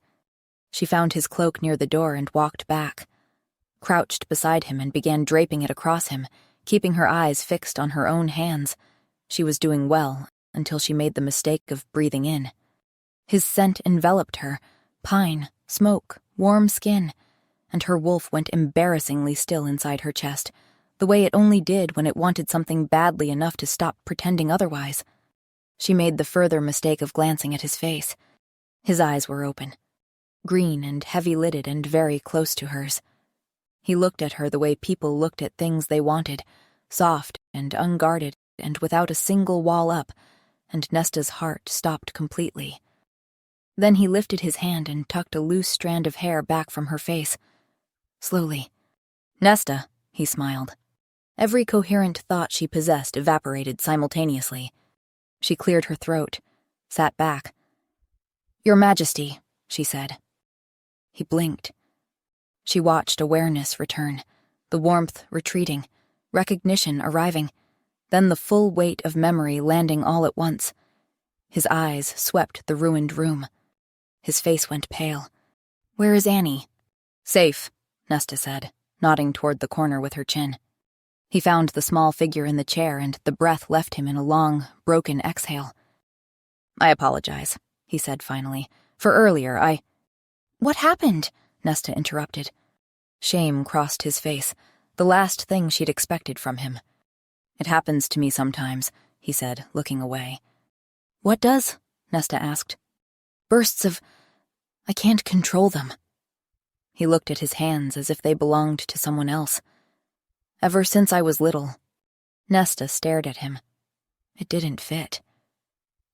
Speaker 1: She found his cloak near the door and walked back, crouched beside him and began draping it across him, keeping her eyes fixed on her own hands. She was doing well until she made the mistake of breathing in. His scent enveloped her, pine, smoke, warm skin, and her wolf went embarrassingly still inside her chest, the way it only did when it wanted something badly enough to stop pretending otherwise. She made the further mistake of glancing at his face. His eyes were open, green and heavy-lidded and very close to hers. He looked at her the way people looked at things they wanted, soft and unguarded and without a single wall up, and Nesta's heart stopped completely. Then he lifted his hand and tucked a loose strand of hair back from her face. Slowly. "Nesta," he smiled. Every coherent thought she possessed evaporated simultaneously. She cleared her throat, sat back. "Your Majesty," she said. He blinked. She watched awareness return, the warmth retreating, recognition arriving, then the full weight of memory landing all at once. His eyes swept the ruined room. His face went pale. "Where is Annie?" "Safe," Nesta said, nodding toward the corner with her chin. He found the small figure in the chair, and the breath left him in a long, broken exhale. "I apologize," he said finally. "For earlier, I—" "What happened?" Nesta interrupted. Shame crossed his face, the last thing she'd expected from him. "It happens to me sometimes," he said, looking away. "What does?" Nesta asked. "Bursts of— I can't control them." He looked at his hands as if they belonged to someone else. "Ever since I was little." Nesta stared at him. It didn't fit.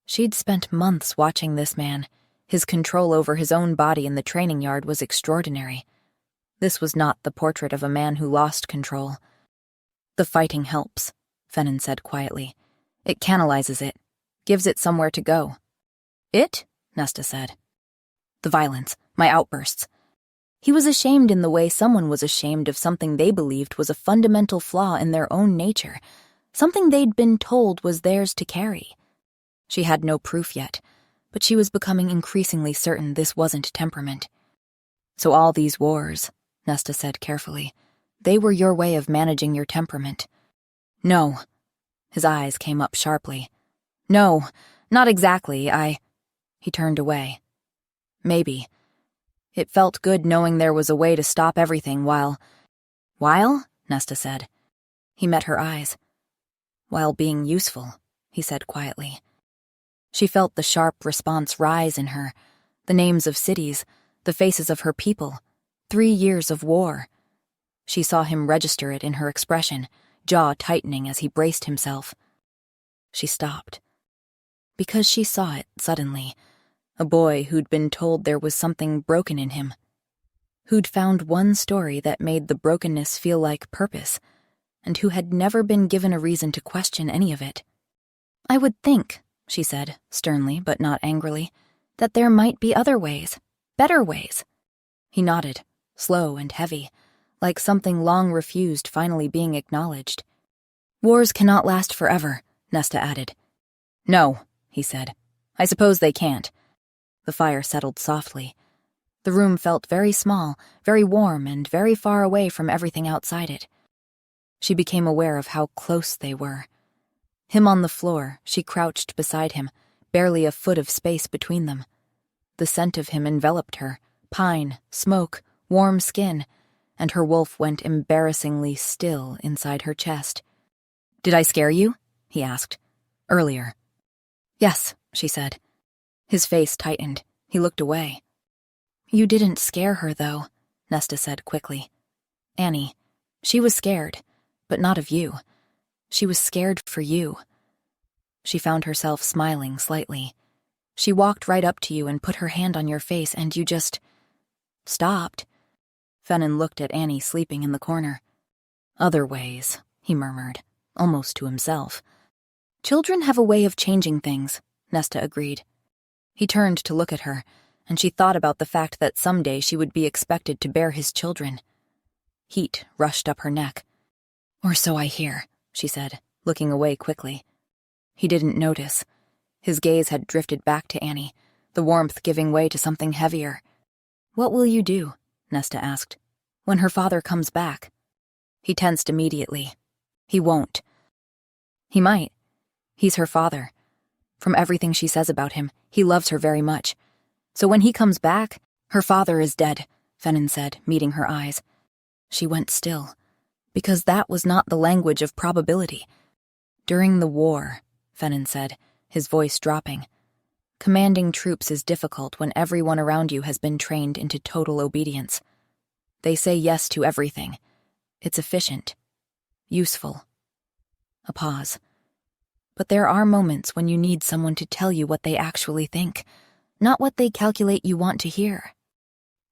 Speaker 1: She'd spent months watching this man. His control over his own body in the training yard was extraordinary. This was not the portrait of a man who lost control. "The fighting helps," Fennon said quietly. "It canalizes it, gives it somewhere to go." "It?" Nesta said. "The violence, my outbursts." He was ashamed in the way someone was ashamed of something they believed was a fundamental flaw in their own nature, something they'd been told was theirs to carry. She had no proof yet, but she was becoming increasingly certain this wasn't temperament. "So all these wars," Nesta said carefully, "they were your way of managing your temperament." "No." His eyes came up sharply. "No, not exactly, He turned away. "Maybe. It felt good knowing there was a way to stop everything while—" "While?" Nesta said. He met her eyes. "While being useful," he said quietly. She felt the sharp response rise in her, the names of cities, The faces of her people. 3 years of war. She saw him register it in her expression, jaw tightening as he braced himself. She stopped. Because she saw it, suddenly. A boy who'd been told there was something broken in him. Who'd found one story that made the brokenness feel like purpose, and who had never been given a reason to question any of it. "I would think," she said, sternly but not angrily, "that there might be other ways, better ways." He nodded, slow and heavy, like something long refused finally being acknowledged. "Wars cannot last forever," Nesta added. "No," he said. "I suppose they can't." The fire settled softly. The room felt very small, very warm, and very far away from everything outside it. She became aware of how close they were. Him on the floor, she crouched beside him, barely a foot of space between them. The scent of him enveloped her, pine, smoke, warm skin, and her wolf went embarrassingly still inside her chest. "Did I scare you?" he asked. "Earlier." "Yes," she said. His face tightened. He looked away. "You didn't scare her, though," Nesta said quickly. "Annie, she was scared, but not of you. She was scared for you." She found herself smiling slightly. "She walked right up to you and put her hand on your face, and you just stopped." Fennon looked at Annie sleeping in the corner. "Other ways," he murmured, almost to himself. "Children have a way of changing things," Nesta agreed. He turned to look at her, and she thought about the fact that someday she would be expected to bear his children. Heat rushed up her neck. "Or so I hear," she said, looking away quickly. He didn't notice. His gaze had drifted back to Annie, the warmth giving way to something heavier. "What will you do?" Nesta asked. "When her father comes back?" He tensed immediately. He won't. He might. He's her father. From everything she says about him, he loves her very much. So when he comes back, her father is dead, Fennon said, meeting her eyes. She went still, because that was not the language of probability. "During the war," Fennon said, his voice dropping. "Commanding troops is difficult when everyone around you has been trained into total obedience. They say yes to everything. It's efficient. Useful." A pause. "But there are moments when you need someone to tell you what they actually think, not what they calculate you want to hear."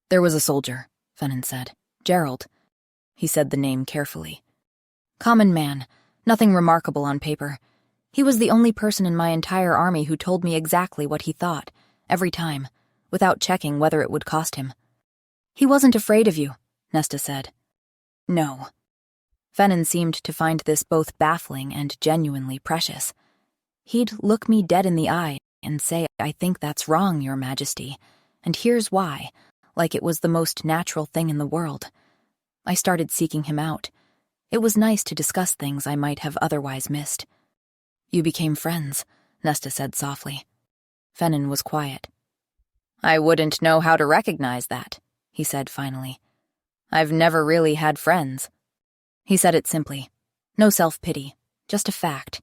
Speaker 1: "There was a soldier," Fennon said. "Gerald." He said the name carefully. "Common man, nothing remarkable on paper. He was the only person in my entire army who told me exactly what he thought, every time, without checking whether it would cost him." "He wasn't afraid of you," Nesta said. "No." Fennon seemed to find this both baffling and genuinely precious. He'd look me dead in the eye and say, "I think that's wrong, Your Majesty, and here's why," like it was the most natural thing in the world. I started seeking him out. It was nice to discuss things I might have otherwise missed. "You became friends," Nesta said softly. Fennon was quiet. "I wouldn't know how to recognize that," he said finally. "I've never really had friends." He said it simply. No self-pity, just a fact.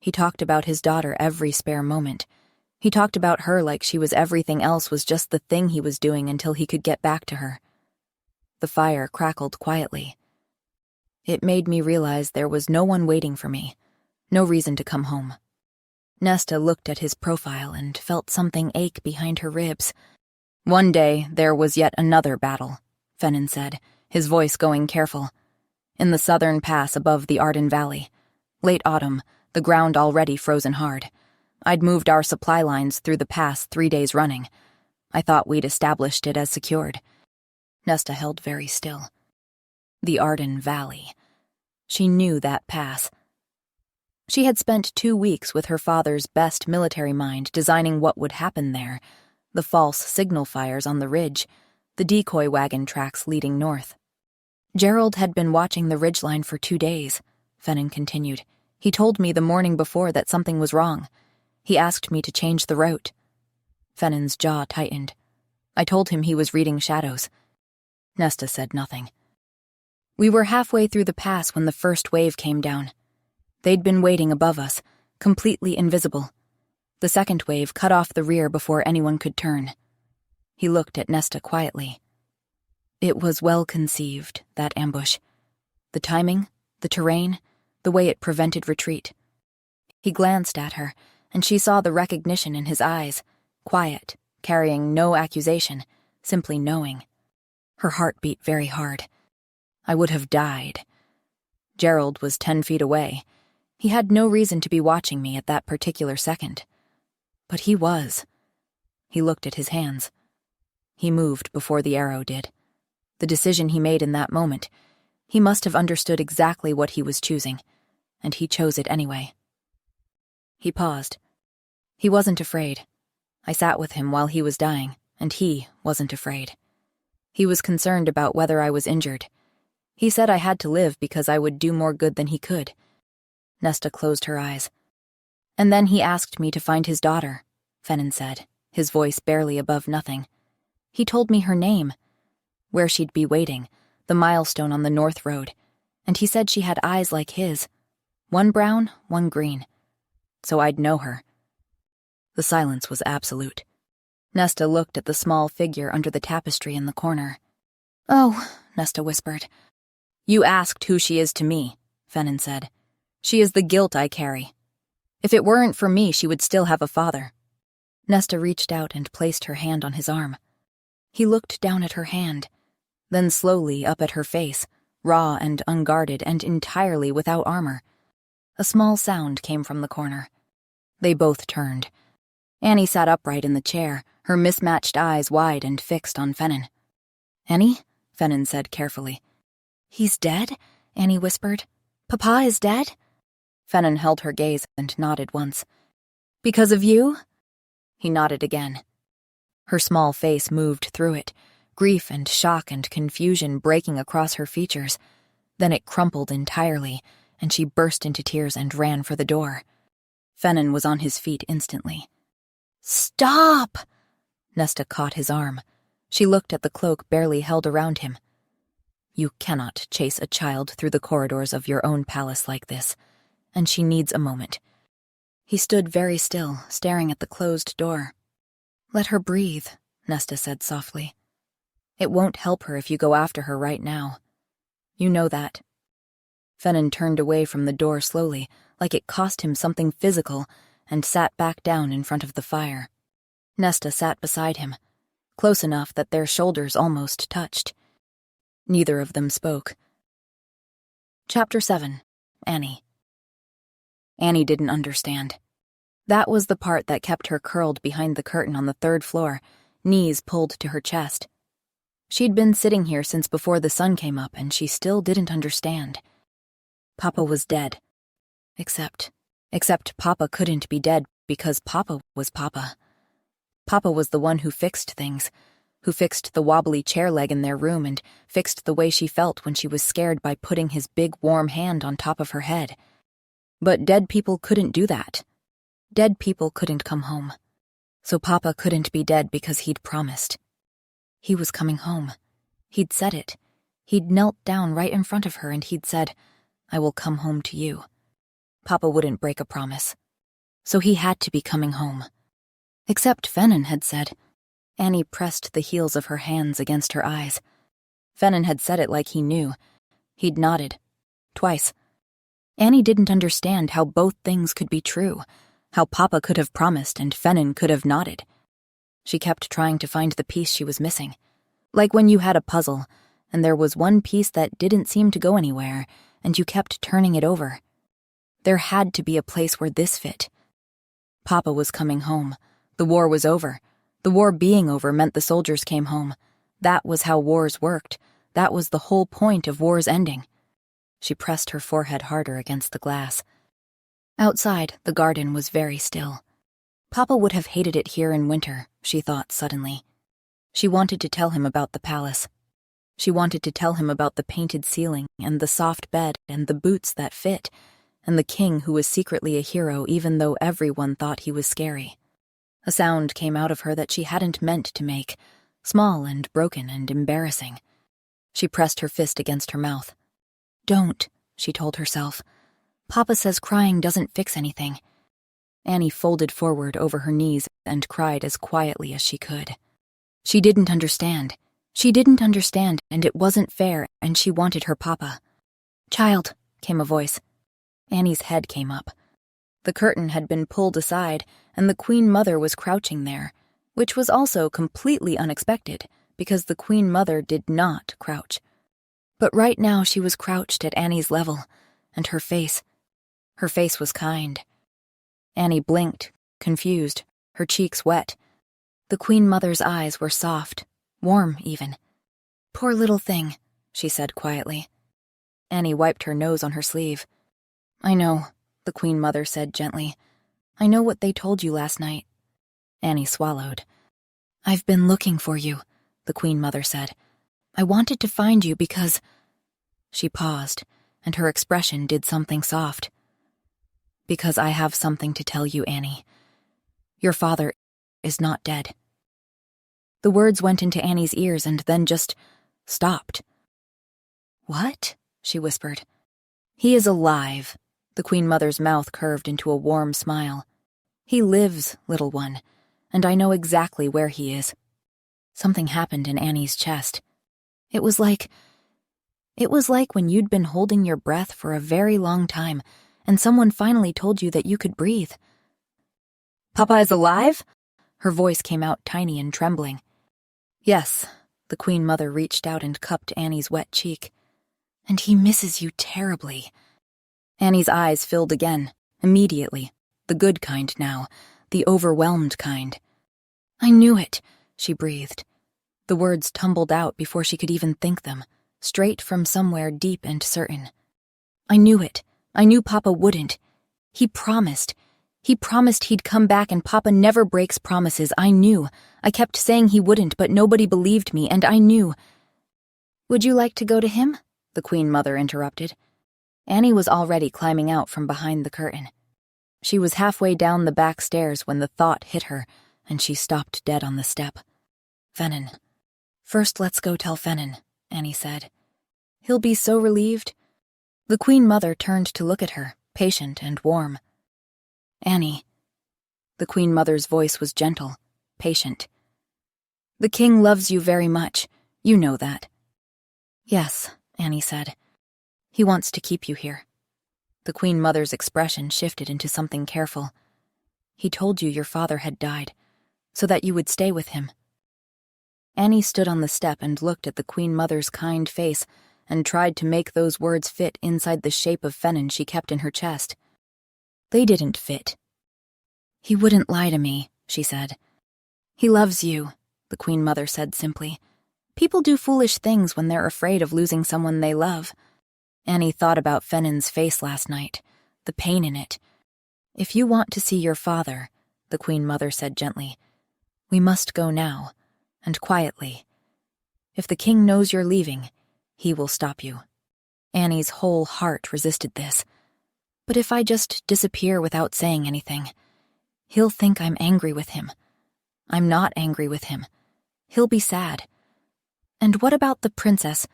Speaker 1: He talked about his daughter every spare moment. He talked about her like she was everything else was just the thing he was doing until he could get back to her. The fire crackled quietly. It made me realize there was no one waiting for me, no reason to come home. Nesta looked at his profile and felt something ache behind her ribs. "One day there was yet another battle," Fennon said, his voice going careful. "In the southern pass above the Arden Valley. Late autumn, the ground already frozen hard. I'd moved our supply lines through the pass 3 days running. I thought we'd established it as secured." Nesta held very still. The Arden Valley. She knew that pass. She had spent 2 weeks with her father's best military mind designing what would happen there, the false signal fires on the ridge, the decoy wagon tracks leading north. "Gerald had been watching the ridgeline for 2 days," Fennon continued. "He told me the morning before that something was wrong. He asked me to change the route." Fennon's jaw tightened. "I told him he was reading shadows." Nesta said nothing. "We were halfway through the pass when the first wave came down. They'd been waiting above us, completely invisible. The second wave cut off the rear before anyone could turn." He looked at Nesta quietly. It was well conceived, that ambush. The timing, the terrain, the way it prevented retreat. He glanced at her, and she saw the recognition in his eyes, quiet, carrying no accusation, simply knowing. Her heart beat very hard. I would have died. Gerald was 10 feet away. He had no reason to be watching me at that particular second. But he was. He looked at his hands. He moved before the arrow did. The decision he made in that moment, he must have understood exactly what he was choosing, and he chose it anyway. He paused. He wasn't afraid. I sat with him while he was dying, and he wasn't afraid. He was concerned about whether I was injured. He said I had to live because I would do more good than he could. Nesta closed her eyes. And then he asked me to find his daughter, Fennon said, his voice barely above nothing. He told me her name, where she'd be waiting, the milestone on the North Road, and he said she had eyes like his, one brown, one green. So I'd know her. The silence was absolute. Nesta looked at the small figure under the tapestry in the corner. Oh, Nesta whispered. You asked who she is to me, Fennon said. She is the guilt I carry. If it weren't for me, she would still have a father. Nesta reached out and placed her hand on his arm. He looked down at her hand, then slowly up at her face, raw and unguarded and entirely without armor. A small sound came from the corner. They both turned. Annie sat upright in the chair, her mismatched eyes wide and fixed on Fennon. Annie? Fennon said carefully. He's dead? Annie whispered. Papa is dead? Fennon held her gaze and nodded once. Because of you? He nodded again. Her small face moved through it, grief and shock and confusion breaking across her features. Then it crumpled entirely, and she burst into tears and ran for the door. Fennon was on his feet instantly. Stop! Nesta caught his arm. She looked at the cloak barely held around him. You cannot chase a child through the corridors of your own palace like this, and she needs a moment. He stood very still, staring at the closed door. Let her breathe, Nesta said softly. It won't help her if you go after her right now. You know that. Fennon turned away from the door slowly, like it cost him something physical, and sat back down in front of the fire. Nesta sat beside him, close enough that their shoulders almost touched. Neither of them spoke. Chapter 7. Annie. Annie didn't understand. That was the part that kept her curled behind the curtain on the 3rd floor, knees pulled to her chest. She'd been sitting here since before the sun came up, and she still didn't understand. Papa was dead. Except Papa couldn't be dead because Papa was Papa. Papa was the one who fixed things, who fixed the wobbly chair leg in their room and fixed the way she felt when she was scared by putting his big warm hand on top of her head. But dead people couldn't do that. Dead people couldn't come home. So Papa couldn't be dead because he'd promised. He was coming home. He'd said it. He'd knelt down right in front of her and he'd said, I will come home to you. Papa wouldn't break a promise. So he had to be coming home. Except Fennon had said. Annie pressed the heels of her hands against her eyes. Fennon had said it like he knew. He'd nodded. Twice. Annie didn't understand how both things could be true, how Papa could have promised and Fennon could have nodded. She kept trying to find the piece she was missing. Like when you had a puzzle, and there was one piece that didn't seem to go anywhere, and you kept turning it over. There had to be a place where this fit. Papa was coming home. The war was over. The war being over meant the soldiers came home. That was how wars worked. That was the whole point of wars ending. She pressed her forehead harder against the glass. Outside, the garden was very still. Papa would have hated it here in winter, she thought suddenly. She wanted to tell him about the palace. She wanted to tell him about the painted ceiling and the soft bed and the boots that fit, and the king who was secretly a hero even though everyone thought he was scary. A sound came out of her that she hadn't meant to make, small and broken and embarrassing. She pressed her fist against her mouth. Don't, she told herself. Papa says crying doesn't fix anything. Annie folded forward over her knees and cried as quietly as she could. She didn't understand. She didn't understand, and it wasn't fair, and she wanted her papa. "Child," came a voice. Annie's head came up. The curtain had been pulled aside, and the Queen Mother was crouching there, which was also completely unexpected, because the Queen Mother did not crouch. But right now she was crouched at Annie's level, and her face was kind. Annie blinked, confused, her cheeks wet. The Queen Mother's eyes were soft, warm even. "Poor little thing," she said quietly. Annie wiped her nose on her sleeve. "I know," the Queen Mother said gently. "I know what they told you last night." Annie swallowed. "I've been looking for you," the Queen Mother said. "I wanted to find you because—" She paused, and her expression did something soft. "Because I have something to tell you, Annie. Your father is not dead." The words went into Annie's ears and then just stopped. "What?" she whispered. "He is alive." The Queen Mother's mouth curved into a warm smile. "He lives, little one, and I know exactly where he is." Something happened in Annie's chest. It was like when you'd been holding your breath for a very long time, and someone finally told you that you could breathe. "Papa is alive?" Her voice came out tiny and trembling. "Yes." The Queen Mother reached out and cupped Annie's wet cheek. "And he misses you terribly." Annie's eyes filled again, immediately, the good kind now, the overwhelmed kind. "I knew it," she breathed. The words tumbled out before she could even think them, straight from somewhere deep and certain. "I knew it. I knew Papa wouldn't. He promised. He promised he'd come back, and Papa never breaks promises. I knew. I kept saying he wouldn't, but nobody believed me, and I knew." "Would you like to go to him?" the Queen Mother interrupted. Annie was already climbing out from behind the curtain. She was halfway down the back stairs when the thought hit her, and she stopped dead on the step. "Fennon. First let's go tell Fennon," Annie said. "He'll be so relieved." The Queen Mother turned to look at her, patient and warm. "Annie." The Queen Mother's voice was gentle, patient. "The king loves you very much. You know that." "Yes," Annie said. "He wants to keep you here." The Queen Mother's expression shifted into something careful. "He told you your father had died, so that you would stay with him." Annie stood on the step and looked at the Queen Mother's kind face and tried to make those words fit inside the shape of Fennon she kept in her chest. They didn't fit. "He wouldn't lie to me," she said. "He loves you," the Queen Mother said simply. "People do foolish things when they're afraid of losing someone they love." Annie thought about Fennon's face last night, the pain in it. "If you want to see your father," the Queen Mother said gently, "we must go now, and quietly. If the king knows you're leaving, he will stop you." Annie's whole heart resisted this. "But if I just disappear without saying anything, he'll think I'm angry with him. I'm not angry with him. He'll be sad. And what about the princess?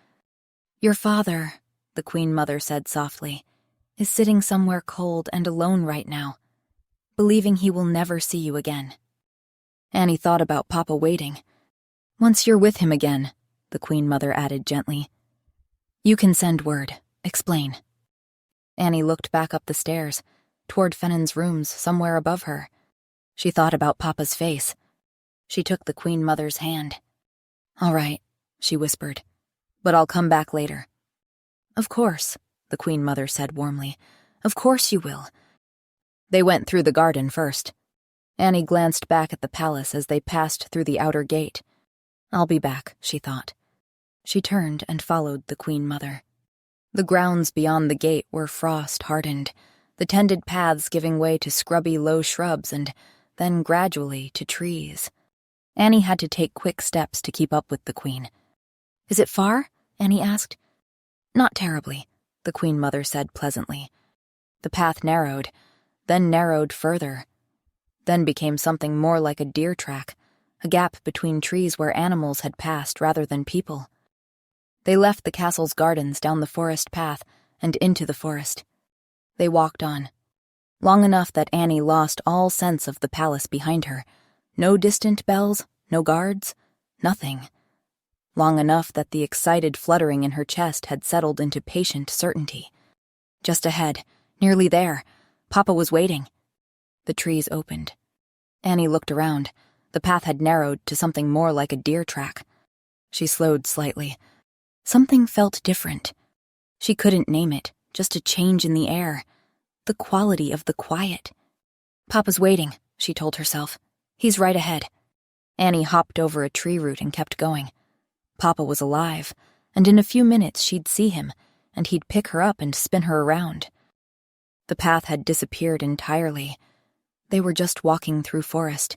Speaker 1: Your father," the Queen Mother said softly, "is sitting somewhere cold and alone right now, believing he will never see you again." Annie thought about Papa waiting. "Once you're with him again," the Queen Mother added gently, "you can send word, explain." Annie looked back up the stairs, toward Fennon's rooms somewhere above her. She thought about Papa's face. She took the Queen Mother's hand. "All right," she whispered, "but I'll come back later." "Of course," the Queen Mother said warmly. "Of course you will." They went through the garden first. Annie glanced back at the palace as they passed through the outer gate. "I'll be back," she thought. She turned and followed the Queen Mother. The grounds beyond the gate were frost-hardened, the tended paths giving way to scrubby low shrubs and then gradually to trees. Annie had to take quick steps to keep up with the Queen. "Is it far?" Annie asked. "Not terribly," the Queen Mother said pleasantly. The path narrowed, then narrowed further, then became something more like a deer track, a gap between trees where animals had passed rather than people. They left the castle's gardens down the forest path and into the forest. They walked on, long enough that Annie lost all sense of the palace behind her. No distant bells, no guards, Nothing. Long enough that the excited fluttering in her chest had settled into patient certainty. Just ahead, nearly there, Papa was waiting. The trees opened. Annie looked around. The path had narrowed to something more like a deer track. She slowed slightly. Something felt different. She couldn't name it, just a change in the air. The quality of the quiet. Papa's waiting, she told herself. He's right ahead. Annie hopped over a tree root and kept going. Papa was alive, and in a few minutes she'd see him, and he'd pick her up and spin her around. The path had disappeared entirely. They were just walking through forest.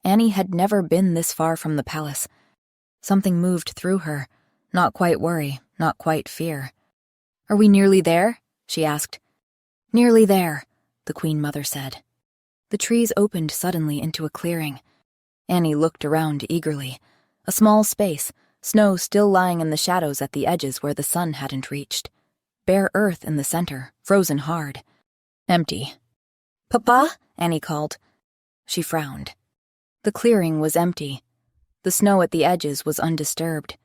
Speaker 1: Annie had never been this far from the palace. Something moved through her, not quite worry, not quite fear. "Are we nearly there?" she asked. "Nearly there," the Queen Mother said. The trees opened suddenly into a clearing. Annie looked around eagerly. A small space, snow still lying in the shadows at the edges where the sun hadn't reached. Bare earth in the center, frozen hard. Empty. "Papa?" Annie called. She frowned. The clearing was empty. The snow at the edges was undisturbed.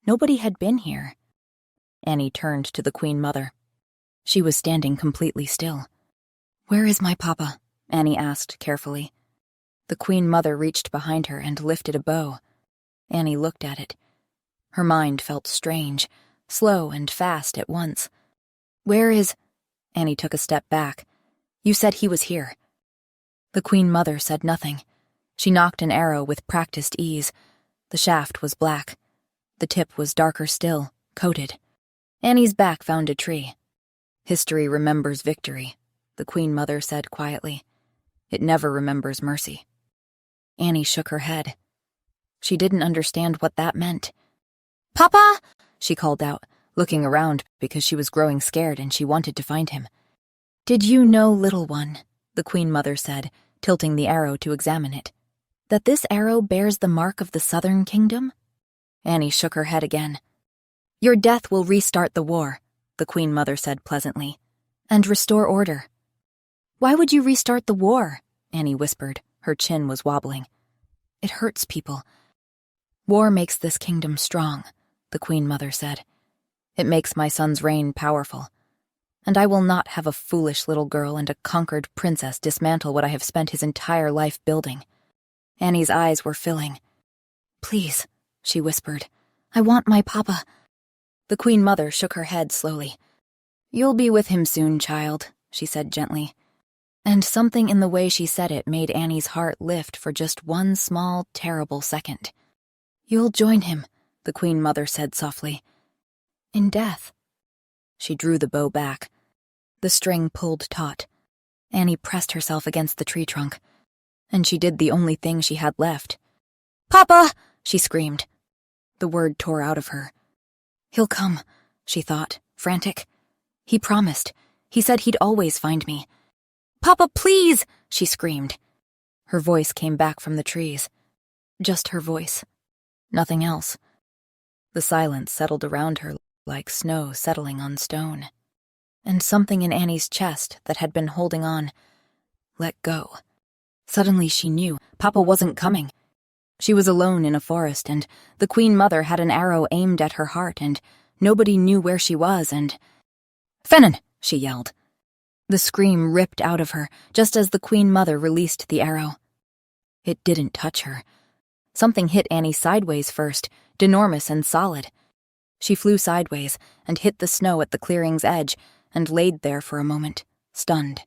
Speaker 1: Nobody had been here. Annie turned to the Queen Mother. She was standing completely still. "Where is my papa?" Annie asked carefully. The Queen Mother reached behind her and lifted a bow. Annie looked at it. Her mind felt strange, slow and fast at once. "Where is—" Annie took a step back. "You said he was here." The Queen Mother said nothing. She nocked an arrow with practiced ease. The shaft was black. The tip was darker still, coated. Annie's back found a tree. "History remembers victory," the Queen Mother said quietly. "It never remembers mercy." Annie shook her head. She didn't understand what that meant. "Papa!" she called out, looking around because she was growing scared and she wanted to find him. "Did you know, little one," the Queen Mother said, tilting the arrow to examine it, "that this arrow bears the mark of the Southern Kingdom?" Annie shook her head again. "Your death will restart the war," the Queen Mother said pleasantly, "and restore order." "Why would you restart the war?" Annie whispered. Her chin was wobbling. "It hurts people." "War makes this kingdom strong," the Queen Mother said. "It makes my son's reign powerful. And I will not have a foolish little girl and a conquered princess dismantle what I have spent his entire life building." Annie's eyes were filling. "Please," she whispered, "I want my papa." The Queen Mother shook her head slowly. "You'll be with him soon, child," she said gently. And something in the way she said it made Annie's heart lift for just one small, terrible second. "You'll join him," the Queen Mother said softly. "In death." She drew the bow back. The string pulled taut. Annie pressed herself against the tree trunk. And she did the only thing she had left. "Papa!" she screamed. The word tore out of her. "He'll come," she thought, frantic. "He promised. He said he'd always find me." "Papa, please!" she screamed. Her voice came back from the trees. Just her voice. Nothing else. The silence settled around her like snow settling on stone. And something in Annie's chest that had been holding on let go. Suddenly she knew Papa wasn't coming. She was alone in a forest, and the Queen Mother had an arrow aimed at her heart, and nobody knew where she was, and— "Fennon!" she yelled. The scream ripped out of her, just as the Queen Mother released the arrow. It didn't touch her. Something hit Annie sideways first, denormous and solid. She flew sideways and hit the snow at the clearing's edge and laid there for a moment, stunned.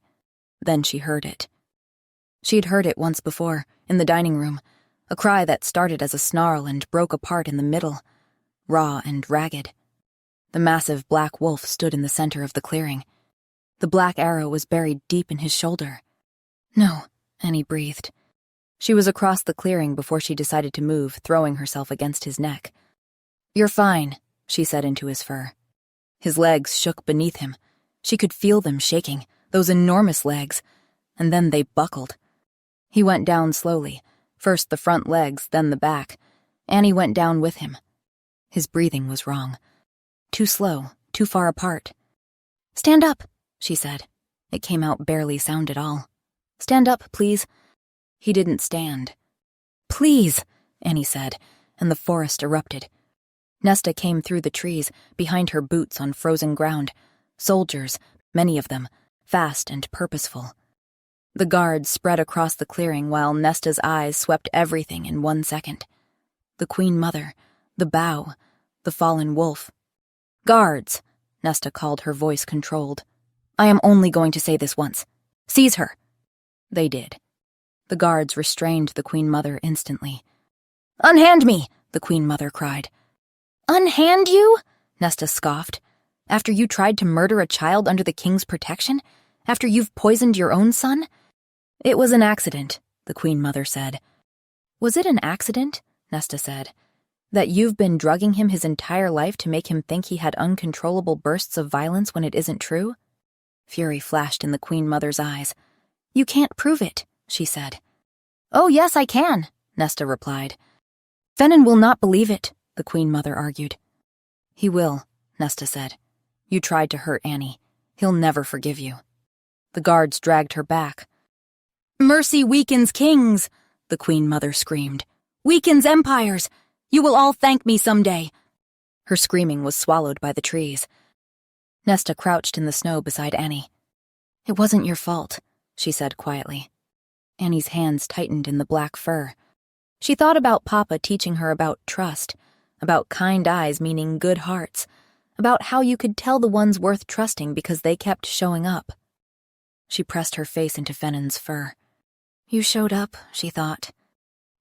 Speaker 1: Then she heard it. She'd heard it once before, in the dining room, a cry that started as a snarl and broke apart in the middle, raw and ragged. The massive black wolf stood in the center of the clearing. The black arrow was buried deep in his shoulder. "No," Annie breathed. She was across the clearing before she decided to move, throwing herself against his neck. "You're fine," she said into his fur. His legs shook beneath him. She could feel them shaking, those enormous legs, and then they buckled. He went down slowly, first the front legs, then the back. Annie went down with him. His breathing was wrong. Too slow, too far apart. "Stand up," she said. It came out barely sound at all. "Stand up, please." He didn't stand. "Please," Annie said, and the forest erupted. Nesta came through the trees, behind her boots on frozen ground. Soldiers, many of them, fast and purposeful. The guards spread across the clearing while Nesta's eyes swept everything in 1 second. The Queen Mother, the bow, the fallen wolf. "Guards," Nesta called, her voice controlled. "I am only going to say this once. Seize her." They did. The guards restrained the Queen Mother instantly. "Unhand me!" the Queen Mother cried. "Unhand you?" Nesta scoffed. "After you tried to murder a child under the king's protection? After you've poisoned your own son?" "It was an accident," the Queen Mother said. "Was it an accident?" Nesta said. "That you've been drugging him his entire life to make him think he had uncontrollable bursts of violence when it isn't true?" Fury flashed in the Queen Mother's eyes. "You can't prove it," she said. "Oh, yes, I can," Nesta replied. "Fennon will not believe it," the Queen Mother argued. "He will," Nesta said. "You tried to hurt Annie. He'll never forgive you." The guards dragged her back. "Mercy weakens kings," the Queen Mother screamed. "Weakens empires. You will all thank me someday." Her screaming was swallowed by the trees. Nesta crouched in the snow beside Annie. "It wasn't your fault," she said quietly. Annie's hands tightened in the black fur. She thought about Papa teaching her about trust, about kind eyes meaning good hearts, about how you could tell the ones worth trusting because they kept showing up. She pressed her face into Fennon's fur. "You showed up," she thought.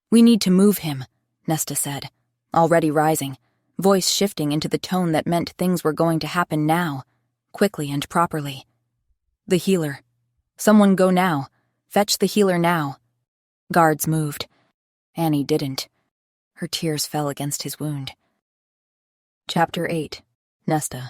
Speaker 1: "We need to move him," Nesta said, already rising, voice shifting into the tone that meant things were going to happen now, quickly and properly. "The healer. Someone go now. Fetch the healer now." Guards moved. Annie didn't. Her tears fell against his wound. Chapter 8. Nesta.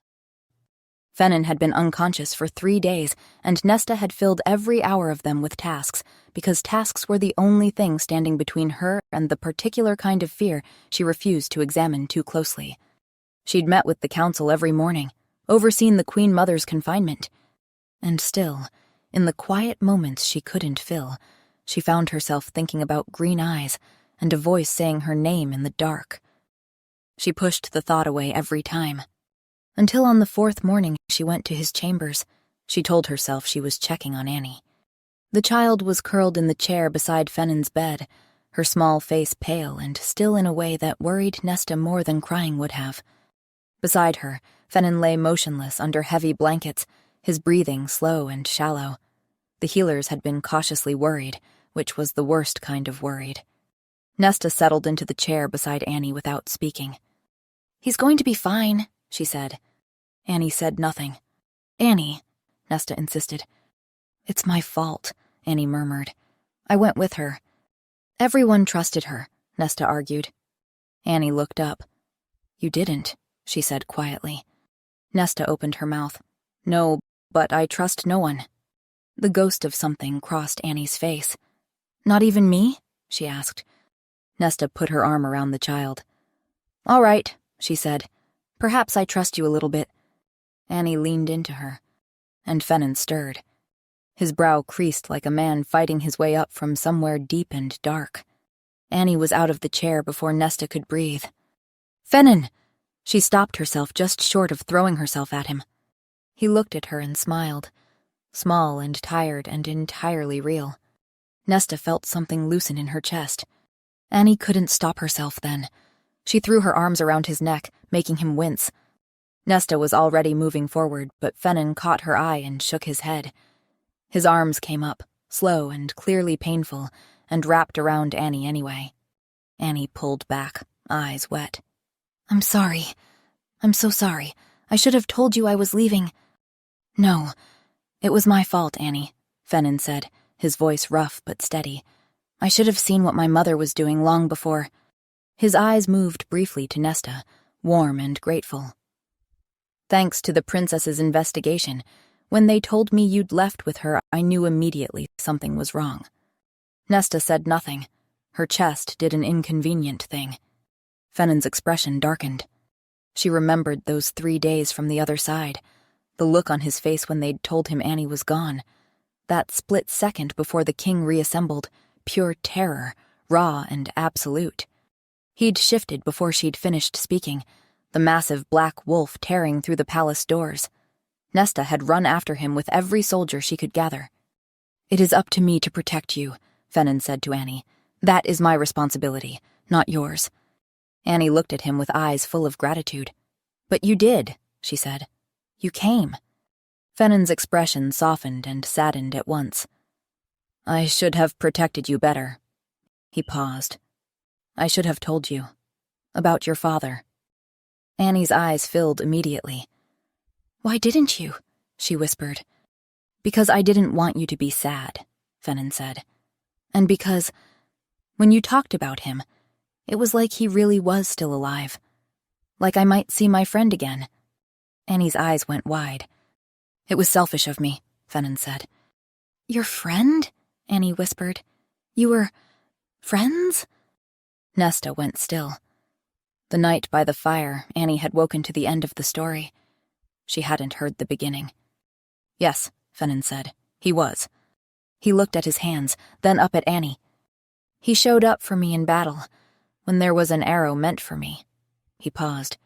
Speaker 1: Fennon had been unconscious for 3 days, and Nesta had filled every hour of them with tasks, because tasks were the only thing standing between her and the particular kind of fear she refused to examine too closely. She'd met with the council every morning, overseen the Queen Mother's confinement. And still, in the quiet moments she couldn't fill, she found herself thinking about green eyes and a voice saying her name in the dark. She pushed the thought away every time. Until on the 4th morning she went to his chambers. She told herself she was checking on Annie. The child was curled in the chair beside Fennon's bed, her small face pale and still in a way that worried Nesta more than crying would have. Beside her, Fennon lay motionless under heavy blankets, his breathing slow and shallow. The healers had been cautiously worried, which was the worst kind of worried. Nesta settled into the chair beside Annie without speaking. "He's going to be fine," she said. Annie said nothing. "Annie," Nesta insisted. "It's my fault," Annie murmured. "I went with her." "Everyone trusted her," Nesta argued. Annie looked up. "You didn't," she said quietly. Nesta opened her mouth. "No, but I trust no one." The ghost of something crossed Annie's face. "Not even me?" she asked. Nesta put her arm around the child. "All right," she said. "Perhaps I trust you a little bit." Annie leaned into her, and Fennon stirred. His brow creased like a man fighting his way up from somewhere deep and dark. Annie was out of the chair before Nesta could breathe. "Fennon!" She stopped herself just short of throwing herself at him. He looked at her and smiled, small and tired and entirely real. Nesta felt something loosen in her chest. Annie couldn't stop herself then. She threw her arms around his neck, making him wince. Nesta was already moving forward, but Fennon caught her eye and shook his head. His arms came up, slow and clearly painful, and wrapped around Annie anyway. Annie pulled back, eyes wet. "I'm sorry. I'm so sorry. I should have told you I was leaving." "No, it was my fault, Annie," Fennon said, his voice rough but steady. "I should have seen what my mother was doing long before." His eyes moved briefly to Nesta, warm and grateful. "Thanks to the princess's investigation, when they told me you'd left with her, I knew immediately something was wrong." Nesta said nothing. Her chest did an inconvenient thing. Fennon's expression darkened. She remembered those 3 days from the other side, the look on his face when they'd told him Annie was gone. That split second before the king reassembled, pure terror, raw and absolute. He'd shifted before she'd finished speaking, the massive black wolf tearing through the palace doors. Nesta had run after him with every soldier she could gather. "It is up to me to protect you," Fennon said to Annie. "That is my responsibility, not yours." Annie looked at him with eyes full of gratitude. "But you did," she said. "You came." Fennon's expression softened and saddened at once. "I should have protected you better." He paused. "I should have told you. About your father." Annie's eyes filled immediately. "Why didn't you?" she whispered. "Because I didn't want you to be sad," Fennon said. "And because, when you talked about him, it was like he really was still alive. Like I might see my friend again." Annie's eyes went wide. "It was selfish of me," Fennon said. "Your friend?" Annie whispered. "You were friends?" Nesta went still. The night by the fire, Annie had woken to the end of the story. She hadn't heard the beginning. "Yes," Fennon said. "He was." He looked at his hands, then up at Annie. "He showed up for me in battle, when there was an arrow meant for me." He paused,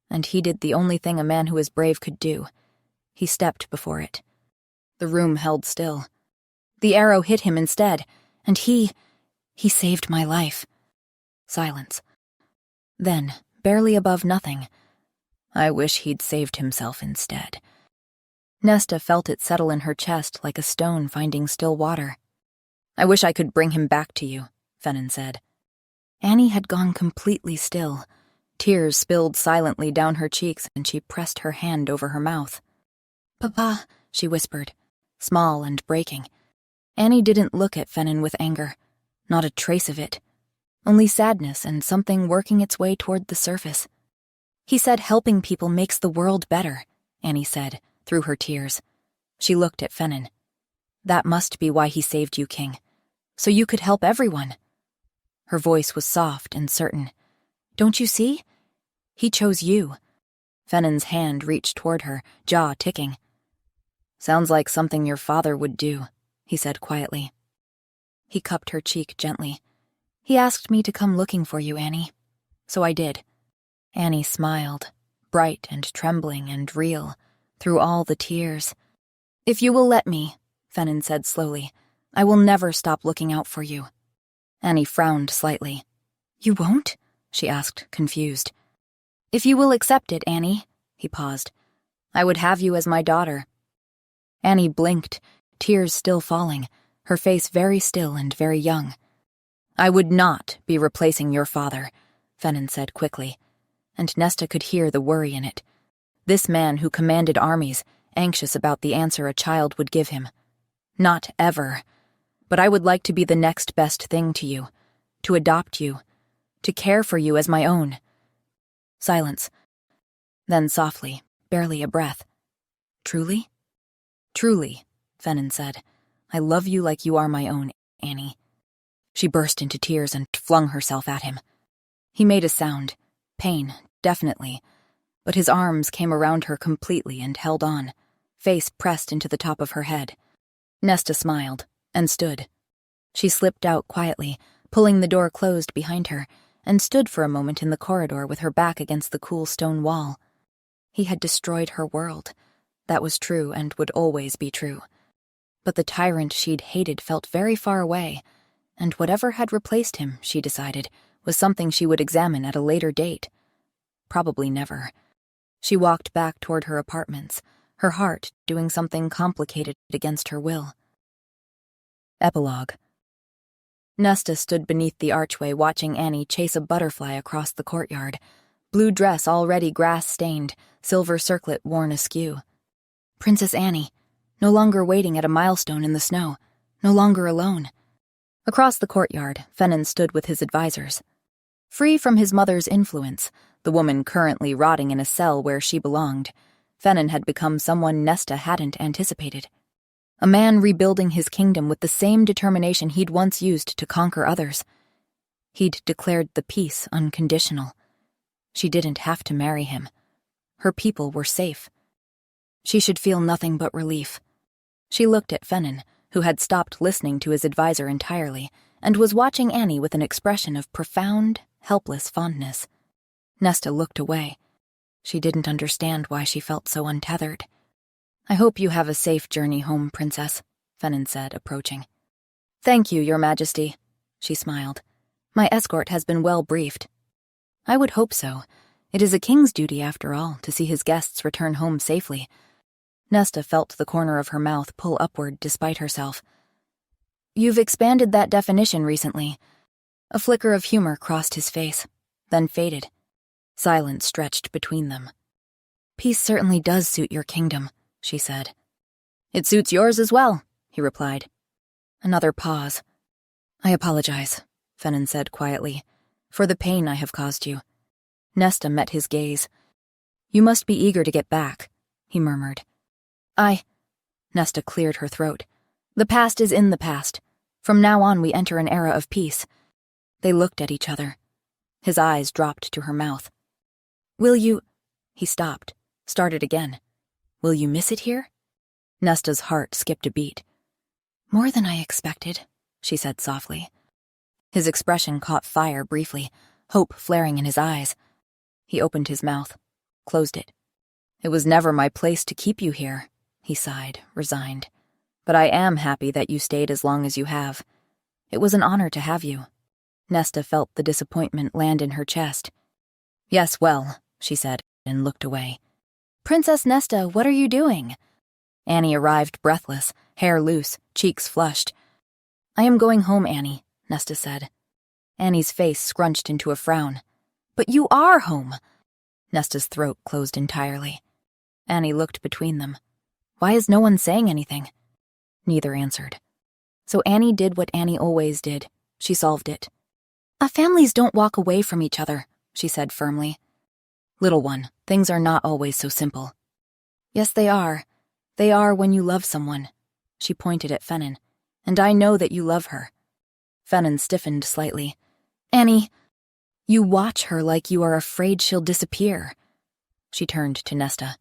Speaker 1: and he did the only thing a man who is brave could do. He stepped before it. The room held still. The arrow hit him instead, and he saved my life. Silence. Then, barely above nothing, "I wish he'd saved himself instead." Nesta felt it settle in her chest like a stone finding still water. "I wish I could bring him back to you," Fennon said. Annie had gone completely still. Tears spilled silently down her cheeks, and she pressed her hand over her mouth. "Papa," she whispered, small and breaking. Annie didn't look at Fennon with anger. Not a trace of it. Only sadness and something working its way toward the surface. "He said helping people makes the world better," Annie said, through her tears. She looked at Fennon. "That must be why he saved you, King. So you could help everyone." Her voice was soft and certain. "Don't you see? He chose you." Fennon's hand reached toward her, jaw ticking. "Sounds like something your father would do," he said quietly. He cupped her cheek gently. "He asked me to come looking for you, Annie. So I did." Annie smiled, bright and trembling and real, through all the tears. "If you will let me," Fennon said slowly, "I will never stop looking out for you." Annie frowned slightly. "You won't?" she asked, confused. "If you will accept it, Annie," he paused. "I would have you as my daughter." Annie blinked, tears still falling, her face very still and very young. "I would not be replacing your father," Fennon said quickly, and Nesta could hear the worry in it. This man who commanded armies, anxious about the answer a child would give him. "Not ever. But I would like to be the next best thing to you, to adopt you, to care for you as my own." Silence. Then softly, barely a breath. "Truly?" "Truly," Fennon said. "I love you like you are my own, Annie." She burst into tears and flung herself at him. He made a sound. Pain, definitely. But his arms came around her completely and held on, face pressed into the top of her head. Nesta smiled, and stood. She slipped out quietly, pulling the door closed behind her, and stood for a moment in the corridor with her back against the cool stone wall. He had destroyed her world. That was true and would always be true. But the tyrant she'd hated felt very far away, and whatever had replaced him, she decided, was something she would examine at a later date. Probably never. She walked back toward her apartments, her heart doing something complicated against her will. Epilogue. Nesta stood beneath the archway watching Annie chase a butterfly across the courtyard, blue dress already grass-stained, silver circlet worn askew. Princess Annie, no longer waiting at a milestone in the snow, no longer alone. Across the courtyard, Fennon stood with his advisors. Free from his mother's influence, the woman currently rotting in a cell where she belonged, Fennon had become someone Nesta hadn't anticipated. A man rebuilding his kingdom with the same determination he'd once used to conquer others. He'd declared the peace unconditional. She didn't have to marry him. Her people were safe. She should feel nothing but relief. She looked at Fennon, who had stopped listening to his advisor entirely, and was watching Annie with an expression of profound, helpless fondness. Nesta looked away. She didn't understand why she felt so untethered. "I hope you have a safe journey home, Princess," Fennon said, approaching. "Thank you, Your Majesty," she smiled. "My escort has been well briefed." "I would hope so. It is a king's duty, after all, to see his guests return home safely." Nesta felt the corner of her mouth pull upward despite herself. "You've expanded that definition recently." A flicker of humor crossed his face, then faded. Silence stretched between them. "Peace certainly does suit your kingdom," she said. "It suits yours as well," he replied. Another pause. "I apologize," Fennon said quietly, "for the pain I have caused you." Nesta met his gaze. "You must be eager to get back," he murmured. Nesta cleared her throat. "The past is in the past. From now on we enter an era of peace." They looked at each other. His eyes dropped to her mouth. "Will you—" He stopped, started again. "Will you miss it here?" Nesta's heart skipped a beat. "More than I expected," she said softly. His expression caught fire briefly, hope flaring in his eyes. He opened his mouth, closed it. "It was never my place to keep you here," he sighed, resigned. "But I am happy that you stayed as long as you have. It was an honor to have you." Nesta felt the disappointment land in her chest. "Yes, well," she said, and looked away. "Princess Nesta, what are you doing?" Annie arrived breathless, hair loose, cheeks flushed. "I am going home, Annie," Nesta said. Annie's face scrunched into a frown. "But you are home!" Nesta's throat closed entirely. Annie looked between them. "Why is no one saying anything?" Neither answered. So Annie did what Annie always did. She solved it. "Families don't walk away from each other," she said firmly. "Little one, things are not always so simple." "Yes, they are. They are when you love someone." She pointed at Fennon. "And I know that you love her." Fennon stiffened slightly. "Annie, you watch her like you are afraid she'll disappear." She turned to Nesta.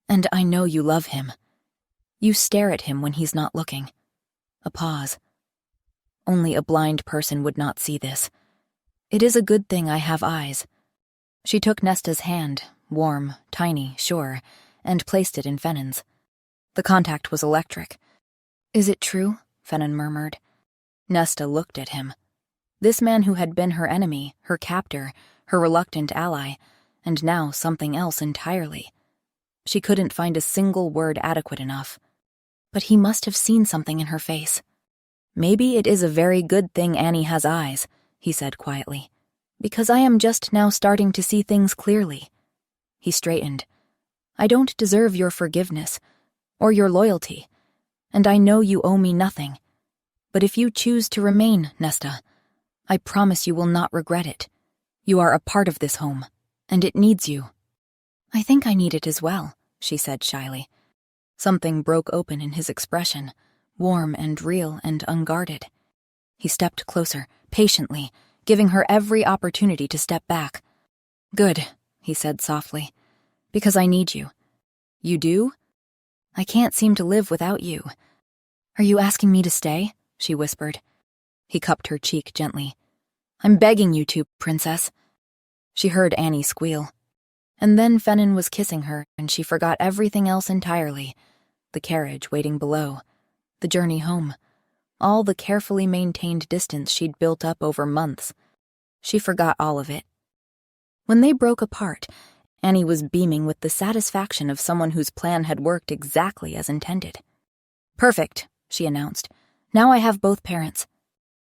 Speaker 1: "And I know you love him. You stare at him when he's not looking." A pause. "Only a blind person would not see this. It is a good thing I have eyes." She took Nesta's hand, warm, tiny, sure, and placed it in Fennon's. The contact was electric. "Is it true?" Fennon murmured. Nesta looked at him. This man who had been her enemy, her captor, her reluctant ally, and now something else entirely. She couldn't find a single word adequate enough. But he must have seen something in her face. "Maybe it is a very good thing Annie has eyes," he said quietly, "because I am just now starting to see things clearly." He straightened. "I don't deserve your forgiveness, or your loyalty, and I know you owe me nothing. But if you choose to remain, Nesta, I promise you will not regret it. You are a part of this home, and it needs you." "I think I need it as well," she said shyly. Something broke open in his expression, warm and real and unguarded. He stepped closer, patiently, giving her every opportunity to step back. "Good," he said softly, "because I need you." "You do?" "I can't seem to live without you." "Are you asking me to stay?" she whispered. He cupped her cheek gently. "I'm begging you to, Princess." She heard Annie squeal. And then Fennon was kissing her, and she forgot everything else entirely. The carriage waiting below, the journey home, all the carefully maintained distance she'd built up over months. She forgot all of it. When they broke apart, Annie was beaming with the satisfaction of someone whose plan had worked exactly as intended. "Perfect," she announced. "Now I have both parents."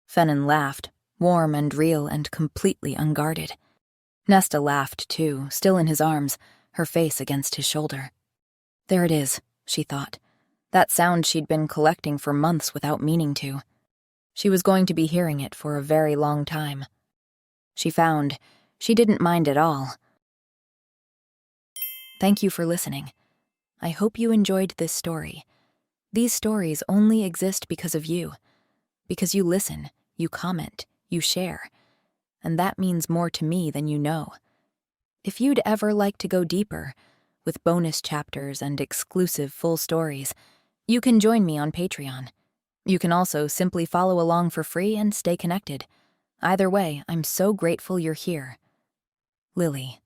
Speaker 1: Fennon laughed, warm and real and completely unguarded. Nesta laughed too, still in his arms, her face against his shoulder. There it is, she thought. That sound she'd been collecting for months without meaning to. She was going to be hearing it for a very long time. She found she didn't mind at all. Thank you for listening. I hope you enjoyed this story. These stories only exist because of you. Because you listen, you comment, you share. And that means more to me than you know. If you'd ever like to go deeper, with bonus chapters and exclusive full stories, you can join me on Patreon. You can also simply follow along for free and stay connected. Either way, I'm so grateful you're here. Lily.